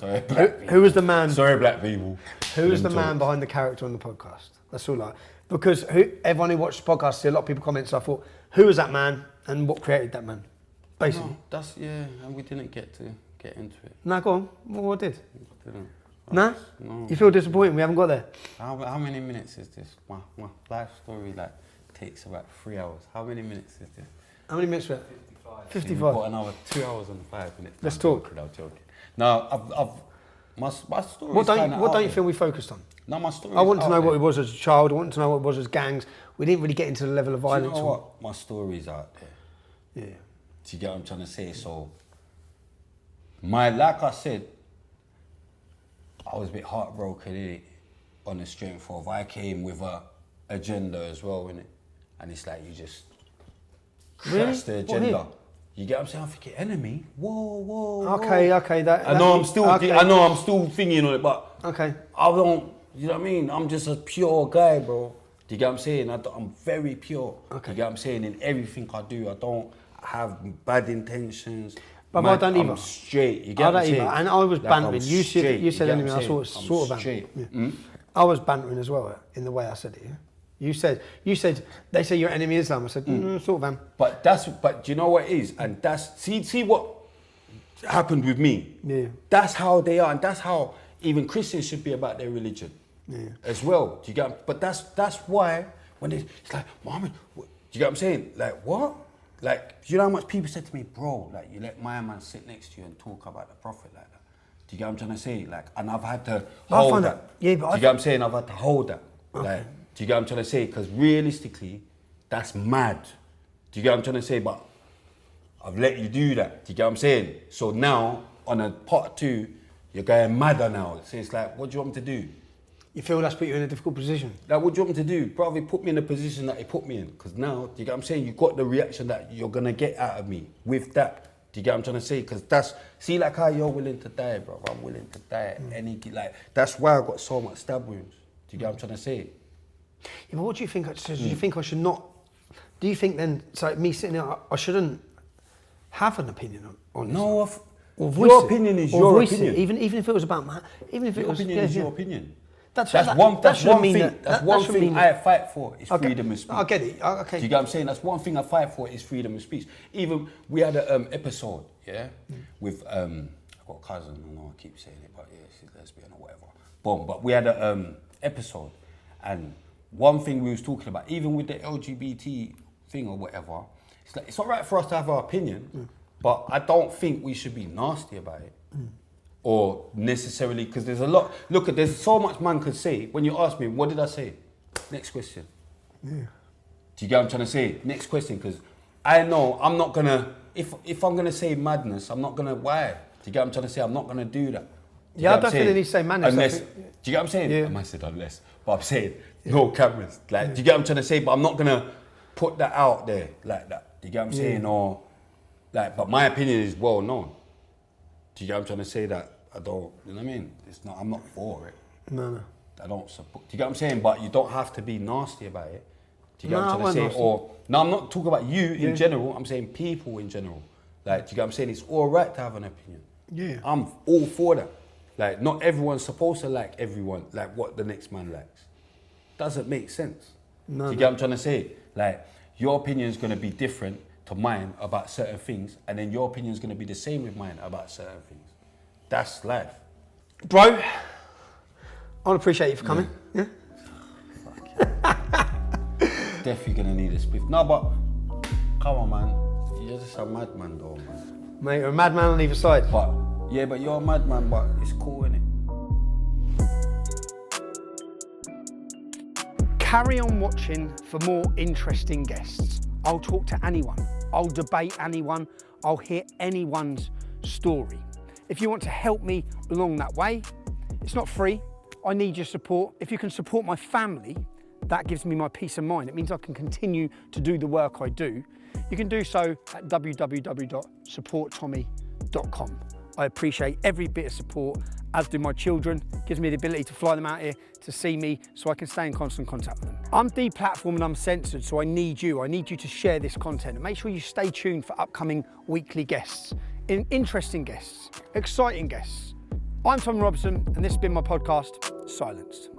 Speaker 2: Who was the man?
Speaker 1: Sorry, black people.
Speaker 2: Who was the man behind the character on the podcast? That's all. Because everyone who watched the podcast, see a lot of people comment. So I thought, who was that man and what created that man? Basically.
Speaker 1: No, and we didn't get to get into it.
Speaker 2: No, go on. Well, what did?
Speaker 1: Didn't.
Speaker 2: No?
Speaker 1: No.
Speaker 2: You feel disappointed? We haven't got there.
Speaker 1: How many minutes is this? My life story takes about 3 hours. How many minutes is this?
Speaker 2: How many minutes were it? 55.
Speaker 1: We've got another 2 hours and 5 minutes.
Speaker 2: Let's talk.
Speaker 1: Without joking. No, my story.
Speaker 2: What don't you feel we focused on?
Speaker 1: No, my story.
Speaker 2: I want to know what it was as a child. I want to know what it was as gangs. We didn't really get into the level of violence.
Speaker 1: Do you know what? My story's out there.
Speaker 2: Yeah.
Speaker 1: Do you get what I'm trying to say? So, like I said, I was a bit heartbroken on the strength of I came with a agenda as well, innit? And it's like you just crash the agenda. You get what I'm saying? I'm thinking enemy. Whoa.
Speaker 2: Okay.
Speaker 1: I know I'm still thinking on it, but
Speaker 2: okay.
Speaker 1: I don't. You know what I mean? I'm just a pure guy, bro. Do you get what I'm saying? I'm very pure.
Speaker 2: Okay.
Speaker 1: You get what I'm saying? In everything I do, I don't have bad intentions.
Speaker 2: But I don't either.
Speaker 1: I'm straight. You get what I'm saying?
Speaker 2: And I was bantering. You said
Speaker 1: enemy.
Speaker 2: I sort of bantering. Yeah. I was bantering as well in the way I said it. Yeah? You said they say you're enemy Islam. I said sort of am.
Speaker 1: But do you know what it is? And that's see what happened with me.
Speaker 2: Yeah.
Speaker 1: That's how they are, and that's how even Christians should be about their religion.
Speaker 2: Yeah.
Speaker 1: As well. Do you get? But that's why when it's like, Muhammad, do you get what I'm saying? Like what? Like, you know how much people said to me, bro, like you let my man sit next to you and talk about the Prophet like that. Do you get what I'm trying to say? Like, and I've had to hold that.
Speaker 2: Yeah, but
Speaker 1: do you get what I'm saying? I've had to hold that. Okay. Like, do you get what I'm trying to say? Because realistically, that's mad. Do you get what I'm trying to say? But I've let you do that. Do you get what I'm saying? So now, on a part 2, you're going madder now. So it's like, what do you want me to do?
Speaker 2: You feel that's put you in a difficult position?
Speaker 1: Like, what do you want me to do? Brother, put me in the position that he put me in. Because now, do you get what I'm saying? You got the reaction that you're going to get out of me with that. Do you get what I'm trying to say? Because see like how you're willing to die, bro. I'm willing to die. That's why I got so much stab wounds. Do you get what I'm trying to say?
Speaker 2: Yeah, but what do you think? Do you think I should not? Do you think then, so me sitting there, I shouldn't have an opinion on this?
Speaker 1: No,
Speaker 2: your
Speaker 1: opinion is your opinion.
Speaker 2: Even if it was about my, even if
Speaker 1: your
Speaker 2: it was
Speaker 1: opinion is your opinion.
Speaker 2: That's
Speaker 1: one thing I fight for is freedom of speech.
Speaker 2: I get it. Okay.
Speaker 1: Do you get what I'm saying? That's one thing I fight for is freedom of speech. Even we had an episode, with I've got a cousin. I know I keep saying it, but yeah, she's lesbian or whatever. Boom. But we had an episode, and one thing we was talking about, even with the LGBT thing or whatever, it's like it's all right for us to have our opinion, but I don't think we should be nasty about it. Or necessarily, because there's a lot. Look, there's so much man could say. When you ask me, what did I say? Next question. Yeah. Do you get what I'm trying to say? Next question, because I know I'm not gonna. If I'm gonna say madness, I'm not gonna. Why? Do you get what I'm trying to say? I'm not gonna do that.
Speaker 2: Yeah, I don't think they need to say madness.
Speaker 1: Unless, do you get what I'm saying?
Speaker 2: Yeah.
Speaker 1: I might say unless, but I'm saying no cameras. Like, do you get what I'm trying to say? But I'm not gonna put that out there like that. Do you get what I'm saying? Or like, but my opinion is well known. Do you get what I'm trying to say? That I don't, you know what I mean? I'm not for it.
Speaker 2: No.
Speaker 1: I don't support. Do you get what I'm saying? But you don't have to be nasty about it. Do you get what I'm trying to say?
Speaker 2: nasty.
Speaker 1: Or no, I'm not talking about you in general. I'm saying people in general. Like, do you get what I'm saying? It's all right to have an opinion.
Speaker 2: Yeah.
Speaker 1: I'm all for that. Like, not everyone's supposed to like everyone, like what the next man likes. Doesn't make sense.
Speaker 2: No,
Speaker 1: do you get what I'm trying to say? Like, your opinion is going to be different to mine about certain things, and then your opinion is going to be the same with mine about certain things. That's life.
Speaker 2: Bro, I want to appreciate you for coming. Yeah.
Speaker 1: Definitely going to need a spliff. No, but come on, man. You're just a madman, though, man.
Speaker 2: Mate, you're a madman on either side.
Speaker 1: But you're a madman, but it's cool, innit?
Speaker 2: Carry on watching for more interesting guests. I'll talk to anyone. I'll debate anyone. I'll hear anyone's story. If you want to help me along that way, it's not free. I need your support. If you can support my family, that gives me my peace of mind. It means I can continue to do the work I do. You can do so at www.supporttommy.com. I appreciate every bit of support, as do my children. It gives me the ability to fly them out here to see me so I can stay in constant contact with them. I'm deplatformed and I'm censored, so I need you. I need you to share this content and make sure you stay tuned for upcoming weekly guests, interesting guests, exciting guests. I'm Tom Robson and this has been my podcast, Silenced.